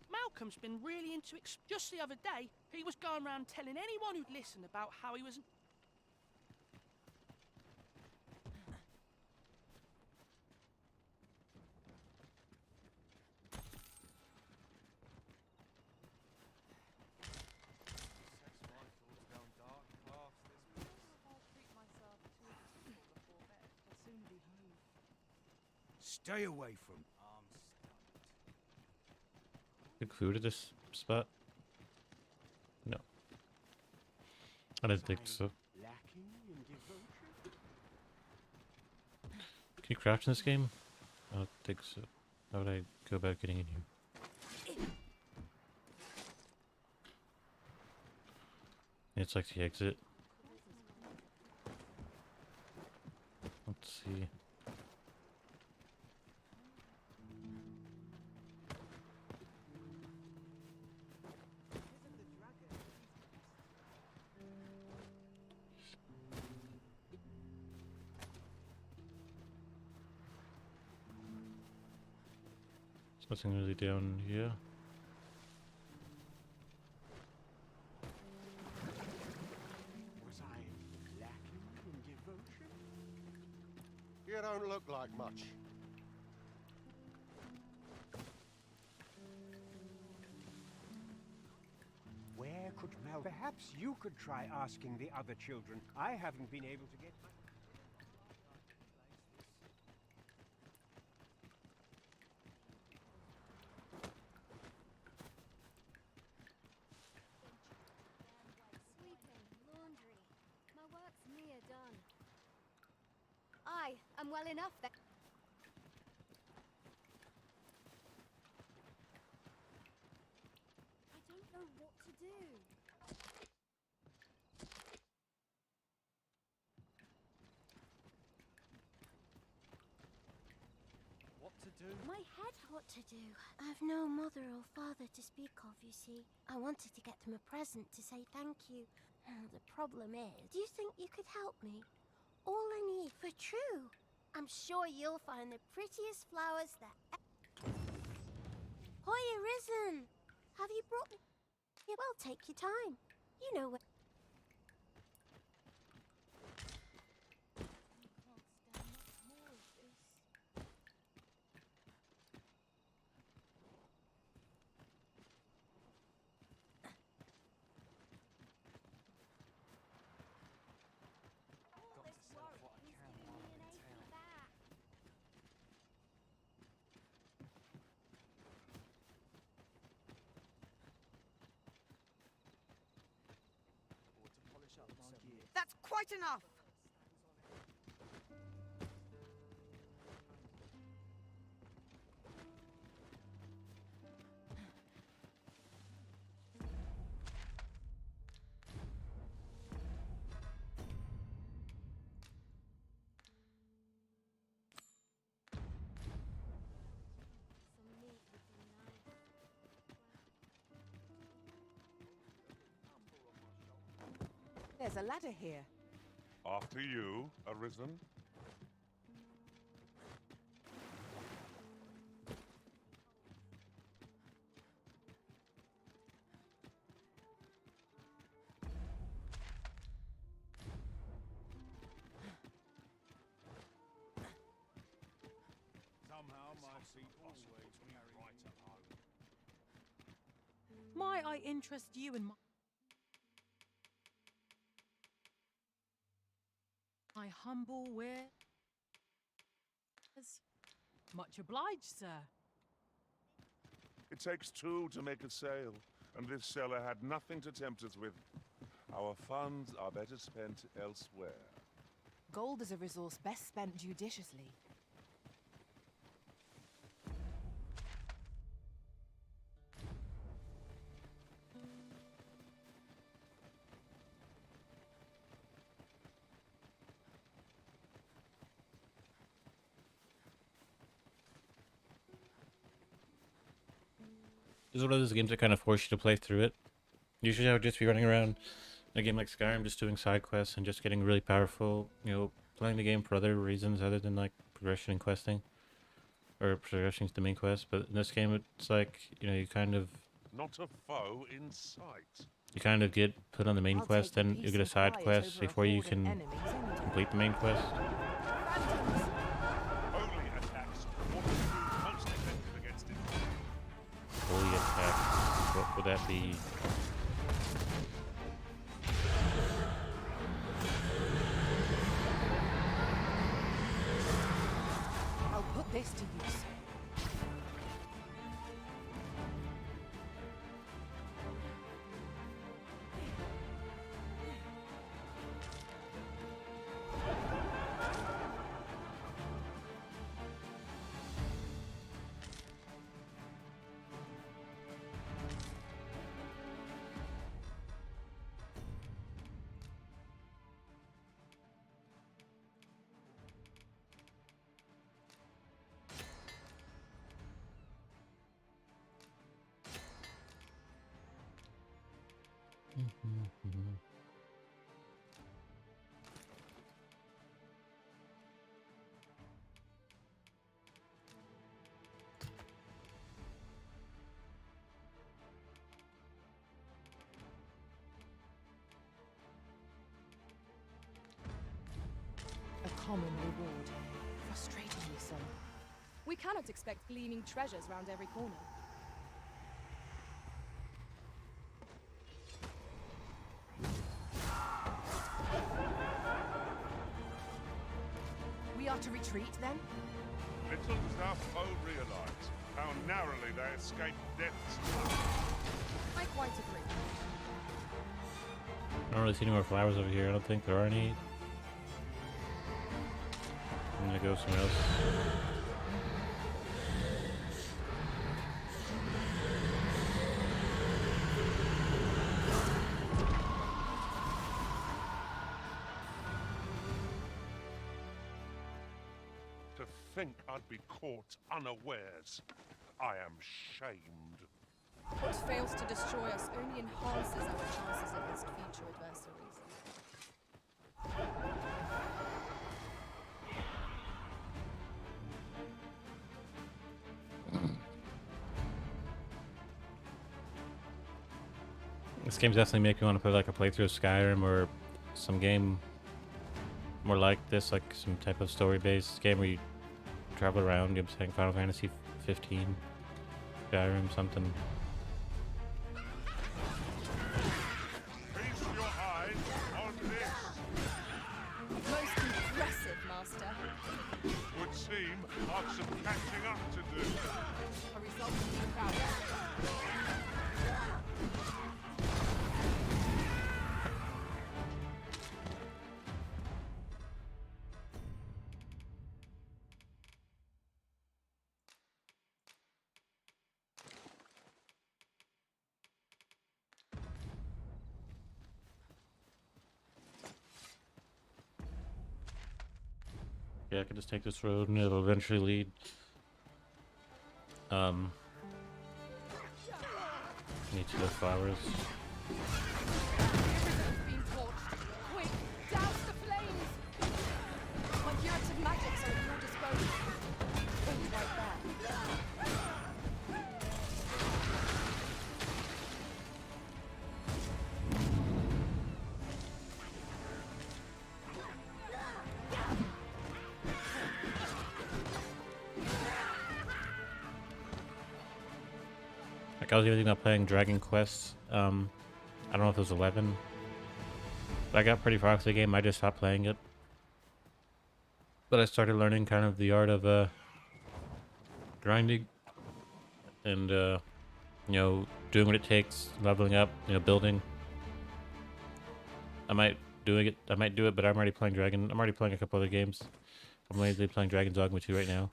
Malcolm's been really into it. Just the other day, he was going around telling anyone who'd listen about how he was... Stay away from. Cook food at this spot? No. I didn't think so. Can you craft in this game? I don't think so. How would I go about getting in here? It's like the exit. Let's see. There's nothing really down here. Was I lacking in devotion? You don't look like much. Where could Mel? Perhaps you could try asking the other children. I haven't been able to get. Sweeping, laundry. My work's near done. I'm well enough that. I don't know what to do. What to do? My head what to do. I've no mother or father to speak of, you see. I wanted to get them a present to say thank you. The problem is, do you think you could help me? All I need for true. I'm sure you'll find the prettiest flowers that... Hoya Risen! Have you brought me... Yeah, well, take your time. You know where... That's quite enough! There's a ladder here. After you, Arisen. Somehow my feet always carry right at home. Might I interest you in my humble wares? Much obliged, sir. It takes two to make a sale, and this seller had nothing to tempt us with. Our funds are better spent elsewhere. Gold is a resource best spent judiciously. This is one of those games that kind of force you to play through it. Usually I would just be running around in a game like Skyrim, just doing side quests and just getting really powerful, you know, playing the game for other reasons other than like progression and questing. Or progression is the main quest, but in this game it's like, you know, you kind of Not a foe in sight. get put on the main quest, then you get a side quest before you can complete the main quest. Only attacks. What would be most effective against it? Holy attack. What would that be? I'll put this to use. A common reward. Frustratingly so. We cannot expect gleaming treasures round every corner. We are to retreat then? Little does our foe realize how narrowly they escaped death's I quite agree. I don't really see any more flowers over here. I don't think there are any. I'm gonna go somewhere else. To think I'd be caught unawares. I am shamed. What fails to destroy us only enhances our chances against future adversaries. This game's definitely making me want to play like a playthrough of Skyrim or some game more like this, like some type of story-based game where you travel around. I'm saying Final Fantasy 15, Skyrim, something. Feast your eyes on this. Most impressive, Master. Would seem I've some catching up to do. A result to be proud of. Yeah, I can just take this road and it'll eventually lead. Need to the flowers. Been torched. Like I was even thinking about playing Dragon Quest. I don't know if it was 11. But I got pretty far into the game. I just stopped playing it. But I started learning kind of the art of grinding and you know, doing what it takes, leveling up, you know, building. I might do it, but I'm already playing Dragon. I'm already playing a couple other games. I'm lazily playing Dragon Dogma 2 right now.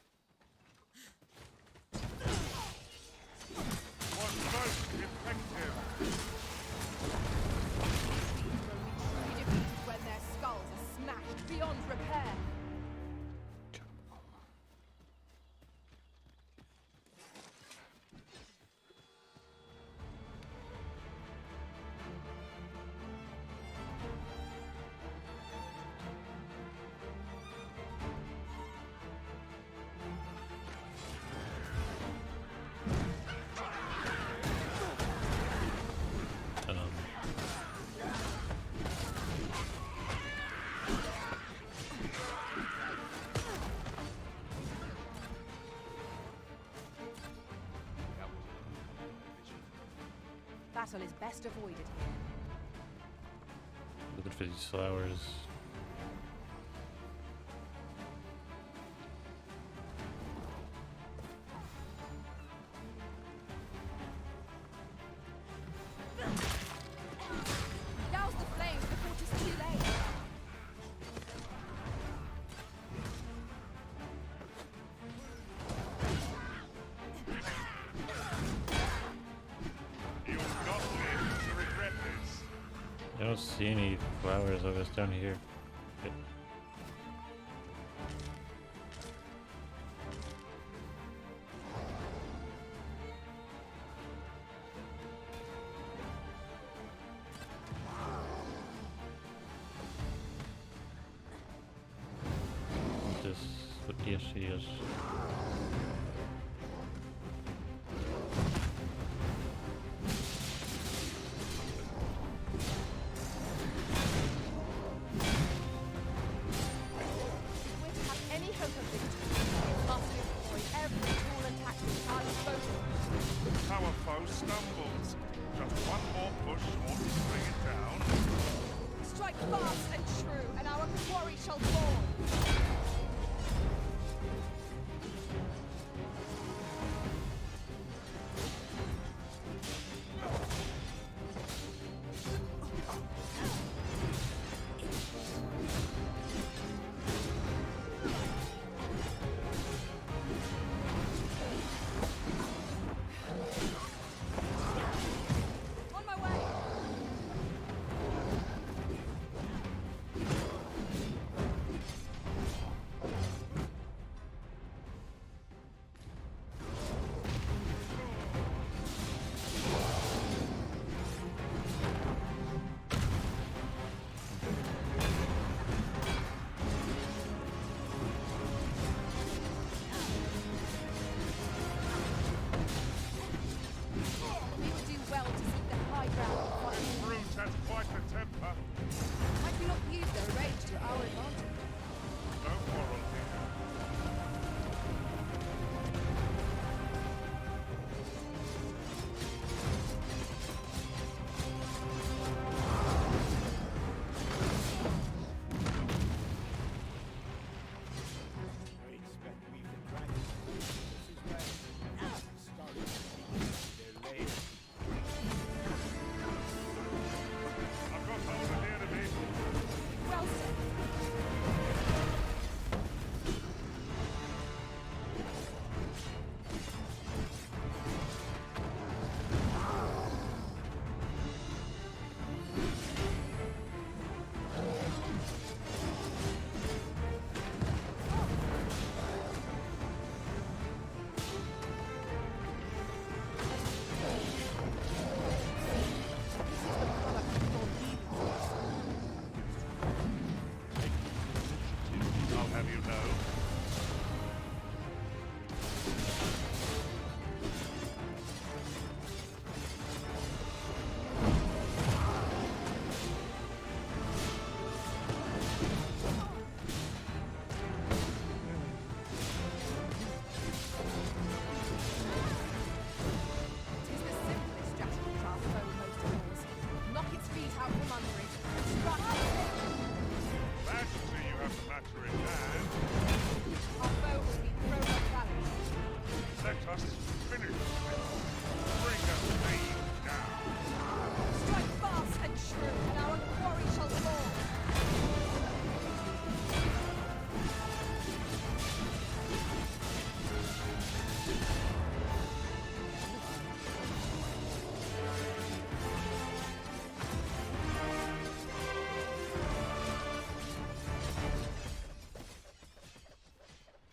When their skulls are smashed beyond repair. Battle is best avoided here. Looking for these flowers. Douse the flames before it is too late. I don't see any flowers of us down here. Okay. This, yes, yes. Our foe stumbles. Just one more push ought to bring it down. Strike fast and true, and our quarry shall fall.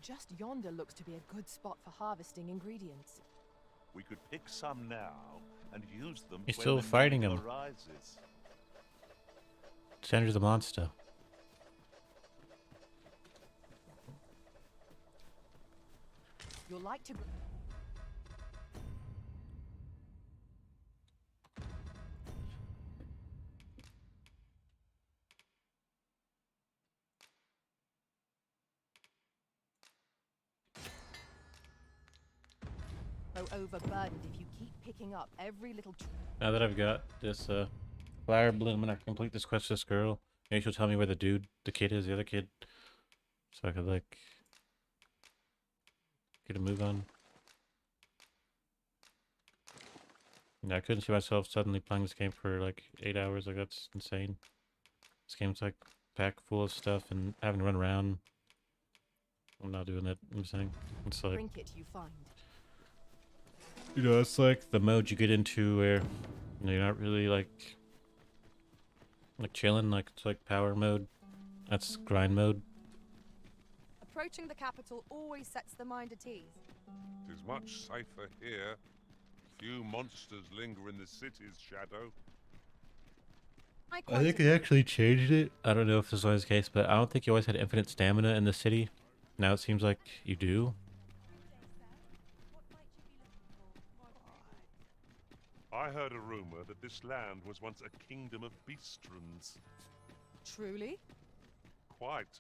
Just yonder looks to be a good spot for harvesting ingredients. We could pick some now and use them He's when still the fighting need him. arises. Sandra the monster. You'll like to... overburdened if you keep picking up every little... Now that I've got this flower bloom and I can complete this quest for this girl, maybe she'll tell me where the kid is, the other kid. So I could like get a move on. Yeah, I couldn't see myself suddenly playing this game for like 8 hours. Like, that's insane. This game's like packed full of stuff and having to run around. I'm not doing that. I'm saying it's like, trinket you find. you know, it's like the mode you get into where you're not really like chilling. Like, it's like power mode. That's grind mode. Approaching the capital always sets the mind at ease. It is much safer here. Few monsters linger in the city's shadow. I think they actually changed it. I don't know if this is always the case, but I don't think you always had infinite stamina in the city. Now it seems like you do. I heard a rumor that this land was once a kingdom of beastrons. Truly? Quite,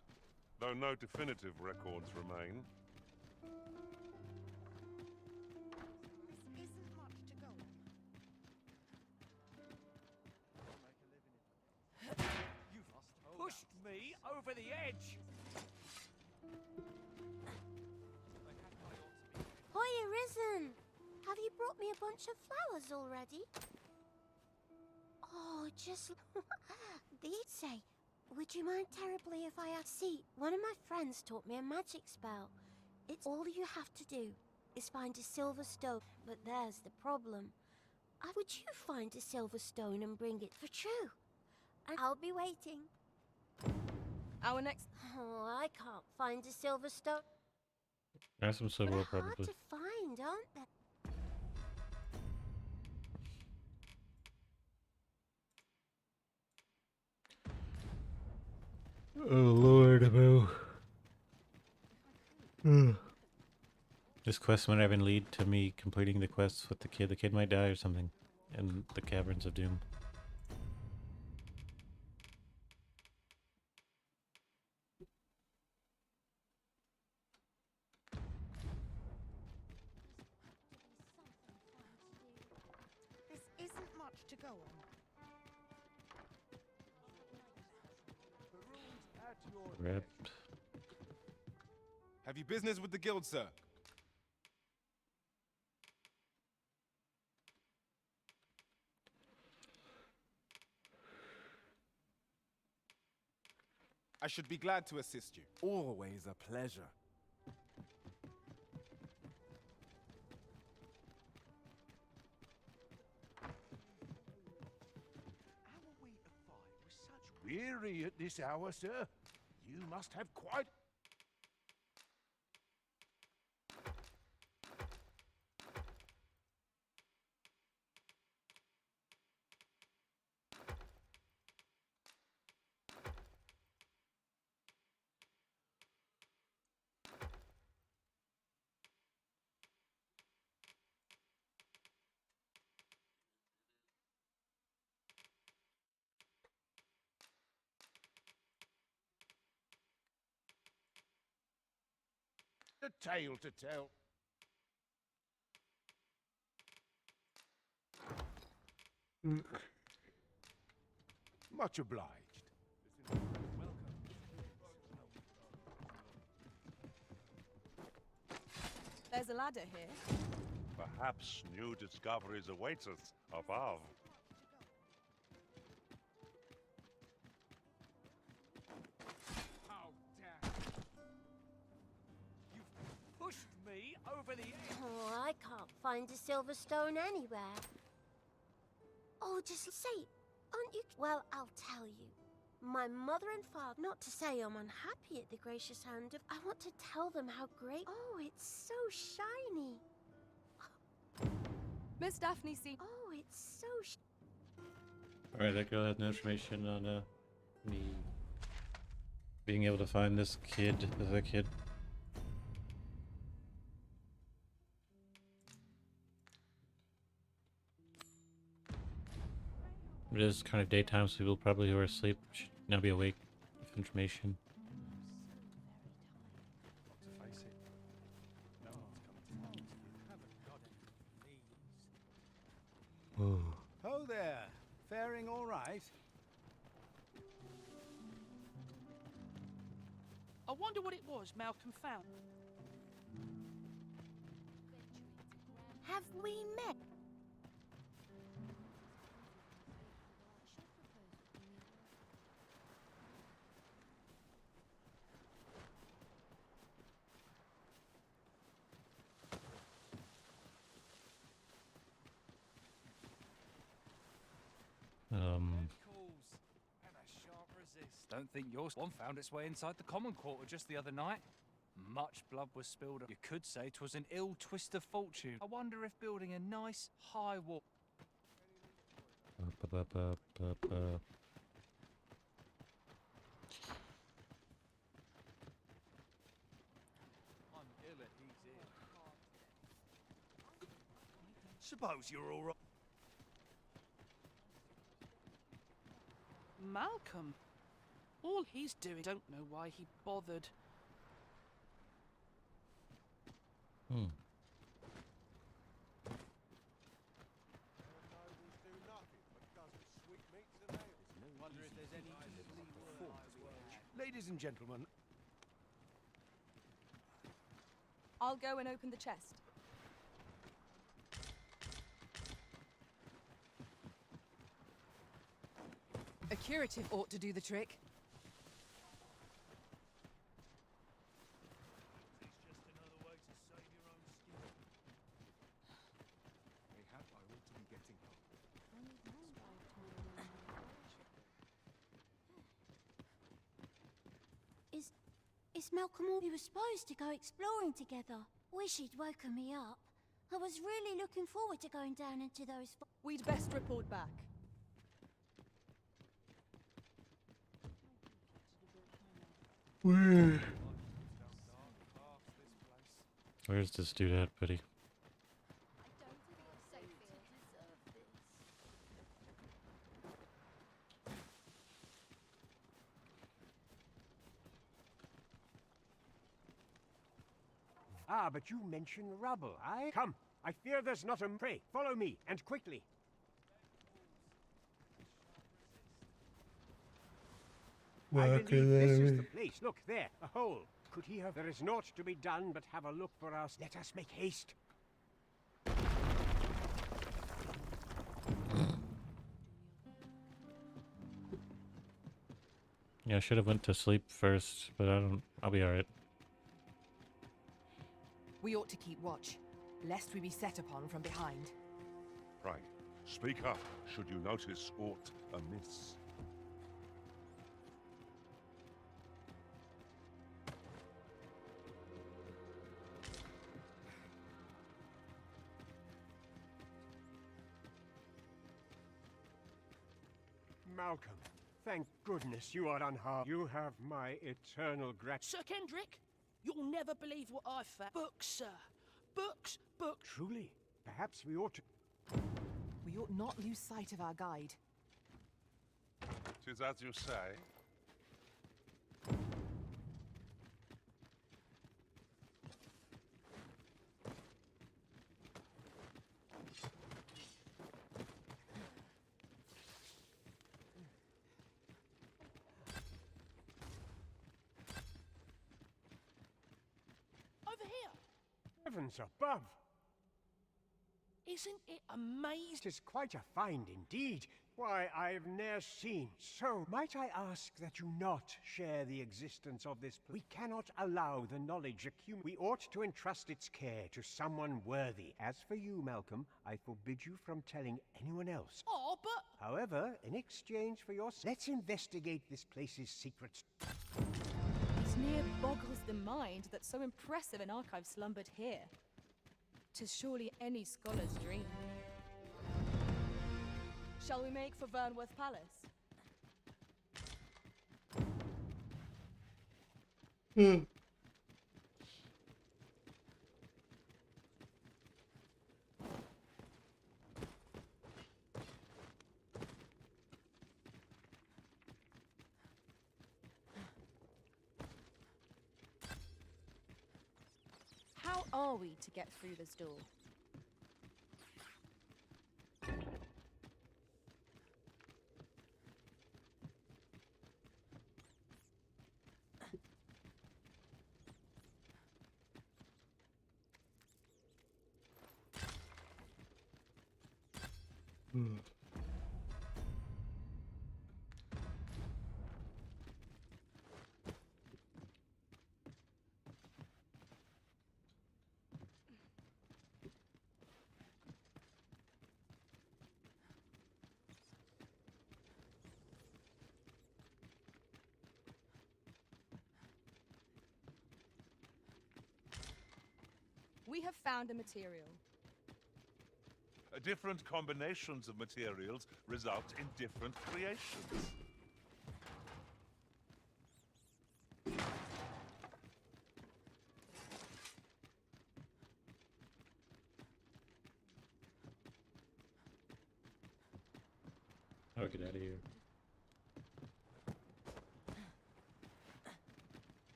though no definitive records remain. Pushed me over the edge. Hiya, Risen! Have you brought me a bunch of flowers already? Oh, just... They'd say, would you mind terribly if I see, one of my friends taught me a magic spell. It's all you have to do is find a silver stone, but there's the problem. Would you find a silver stone and bring it for true? And I'll be waiting. Our next... Oh, I can't find a silver stone. There's some silver They're probably. hard to find, aren't they? Oh Lord, Abu. This quest might even lead to me completing the quests with the kid. The kid might die or something in the Caverns of Doom. This isn't much to go on. The room's at your Rep. Have you business with the guild, sir? I should be glad to assist you. Always a pleasure. Weary at this hour, sir? You must have quite... a tale to tell. Much obliged. There's a ladder here. Perhaps new discoveries await us above. How dare you! You've pushed me over the edge. Oh, I can't find a silver stone anywhere. Oh, just say, aren't you? Well, I'll tell you. My mother and father, not to say I'm unhappy at the gracious hand of, I want to tell them how great. Oh, it's so shiny. Miss Daphne, see. Oh, it's so Alright, that girl had no information on me being able to find this kid, the kid. It is kind of daytime, so people probably who are asleep should now be awake with information. Let's face it, no one's come to talk to you. Haven't got any fleas. Ho there! Faring all right? I wonder what it was Malcolm found. Have we met? Don't think yours one found its way inside the common quarter just the other night. Much blood was spilled. You could say 'twas an ill twist of fortune. I wonder if building a nice high wall. I'm ill at he's in. Suppose you're all right. Malcolm? All he's doing, don't know why he bothered. Hmm. Ladies and gentlemen, I'll go and open the chest. A curative ought to do the trick. Mayhap I ought to be getting home. Is Malcolm all we were supposed to go exploring together? Wish he'd woken me up. I was really looking forward to going down into those. We'd best report back. Where's this dude at, buddy? Ah, but you mention rubble, aye? Come, I fear there's not a... Pray, follow me, and quickly. I believe this is the place. Look, there, a hole. Could he have... There is naught to be done but have a look for us. Let us make haste. Yeah, I should have went to sleep first, but I'll be alright. We ought to keep watch, lest we be set upon from behind. Pray, speak up should you notice aught amiss. Malcolm, thank goodness you are unharmed. You have my eternal gratitude. Sir Kendrick, you'll never believe what I've found. Books, sir. Books, books. Truly, perhaps we ought to... We ought not lose sight of our guide. 'Tis as you say. Over here. Heavens above! Isn't it amazing? It is quite a find indeed. Why, I've ne'er seen. So, might I ask that you not share the existence of this place? We cannot allow the knowledge accumulate. We ought to entrust its care to someone worthy. As for you, Malcolm, I forbid you from telling anyone else. Oh, but... However, in exchange for your... Let's investigate this place's secrets. It near boggles the mind that so impressive an archive slumbered here. 'Tis surely any scholar's dream. Shall we make for Vernworth Palace? How are we to get through this door? We have found a material. Different combinations of materials result in different creations. I'll get out of here.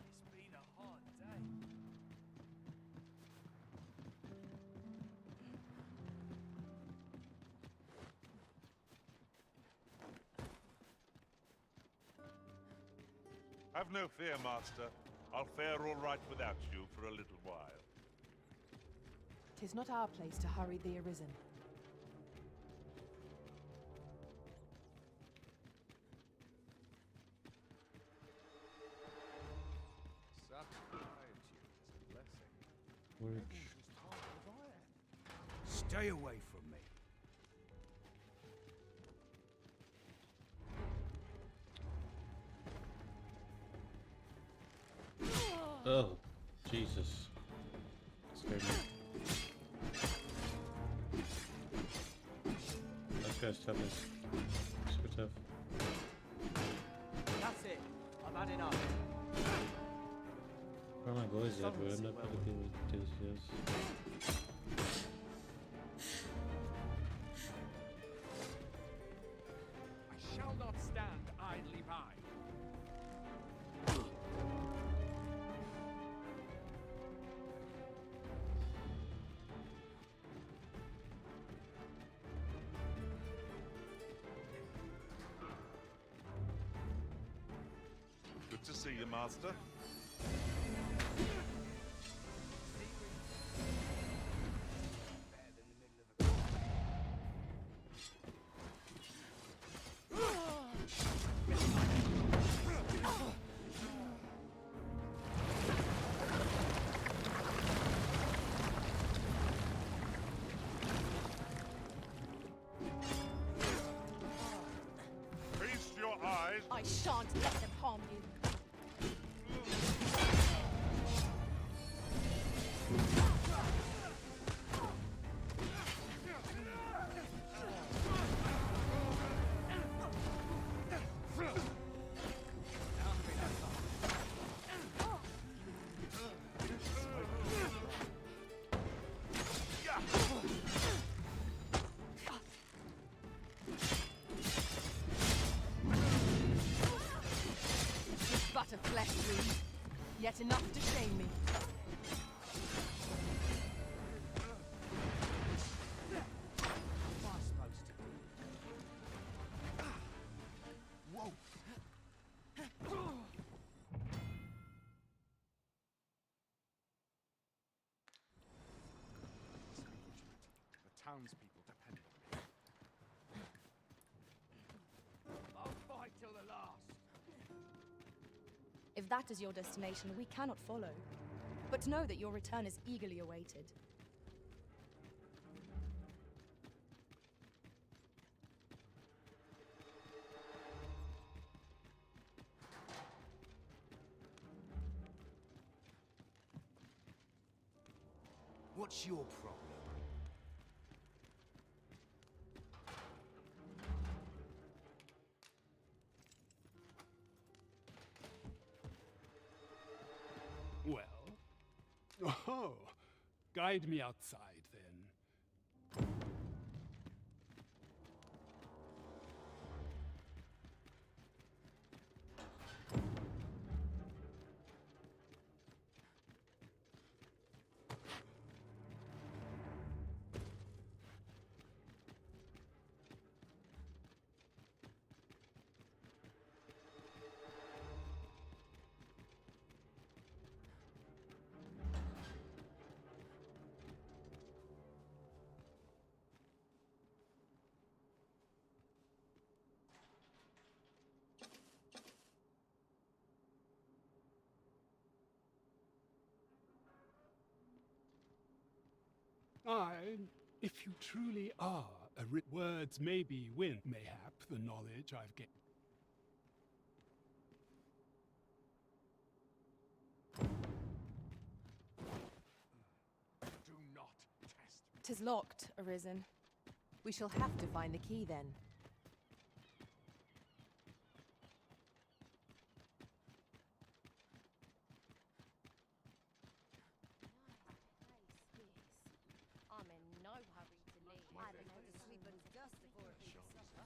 It's been a hard day. Have no fear, Master. I'll fare all right without you for a little while. 'Tis not our place to hurry the Arisen. Such quietude is a blessing. Work. Stay away from me. Oh, Jesus. Scared me. This guy's tough as super tough. That's it. I've had enough. Where are my boys at, bro? I'm not gonna do this, yes. I shall not stand idly by. Good to see you, Master. Feast your eyes. I shan't let them harm you. But a flesh wound, yet enough to shame me. What am I supposed to do? Whoa. townspeople depend on me. I'll fight till the last. If that is your destination, we cannot follow. But know that your return is eagerly awaited. What's your problem? Well? Oh, guide me outside then. If you truly are words maybe win, mayhap the knowledge I've gained. Do not test. 'Tis locked, Arisen. We shall have to find the key then. I'm in no hurry to leave. I don't know the sweep and dust before it beats supper.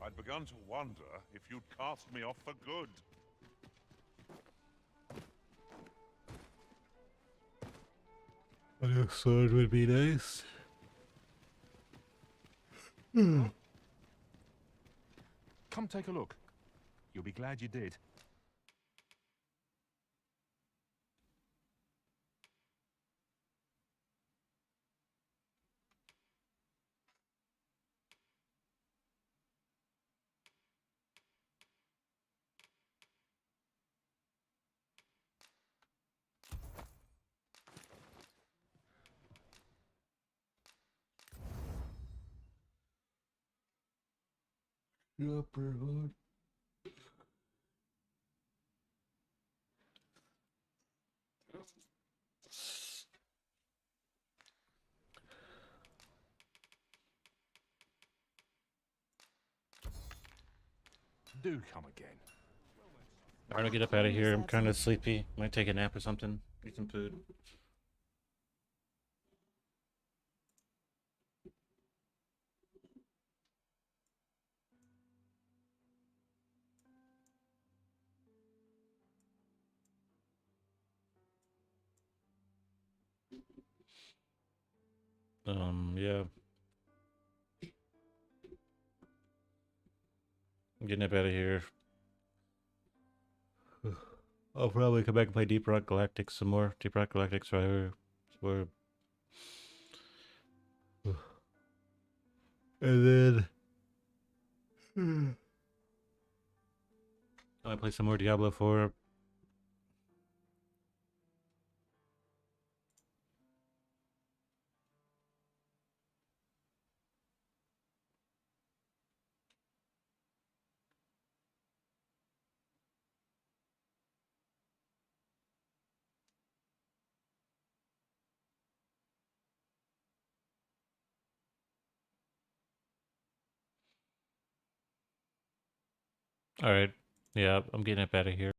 I'd begun to wonder if you'd cast me off for good. A new sword would be nice. Come take a look. You'll be glad you did. Upper hood. Do come again. Alright, I'll get up out of here. I'm kind of sleepy. Might take a nap or something. Eat some food. Yeah. I'm getting up out of here. I'll probably come back and play Deep Rock Galactic some more. Deep Rock Galactic Survivor. And then I might play some more Diablo 4. Alright. Yeah, I'm getting up out of here.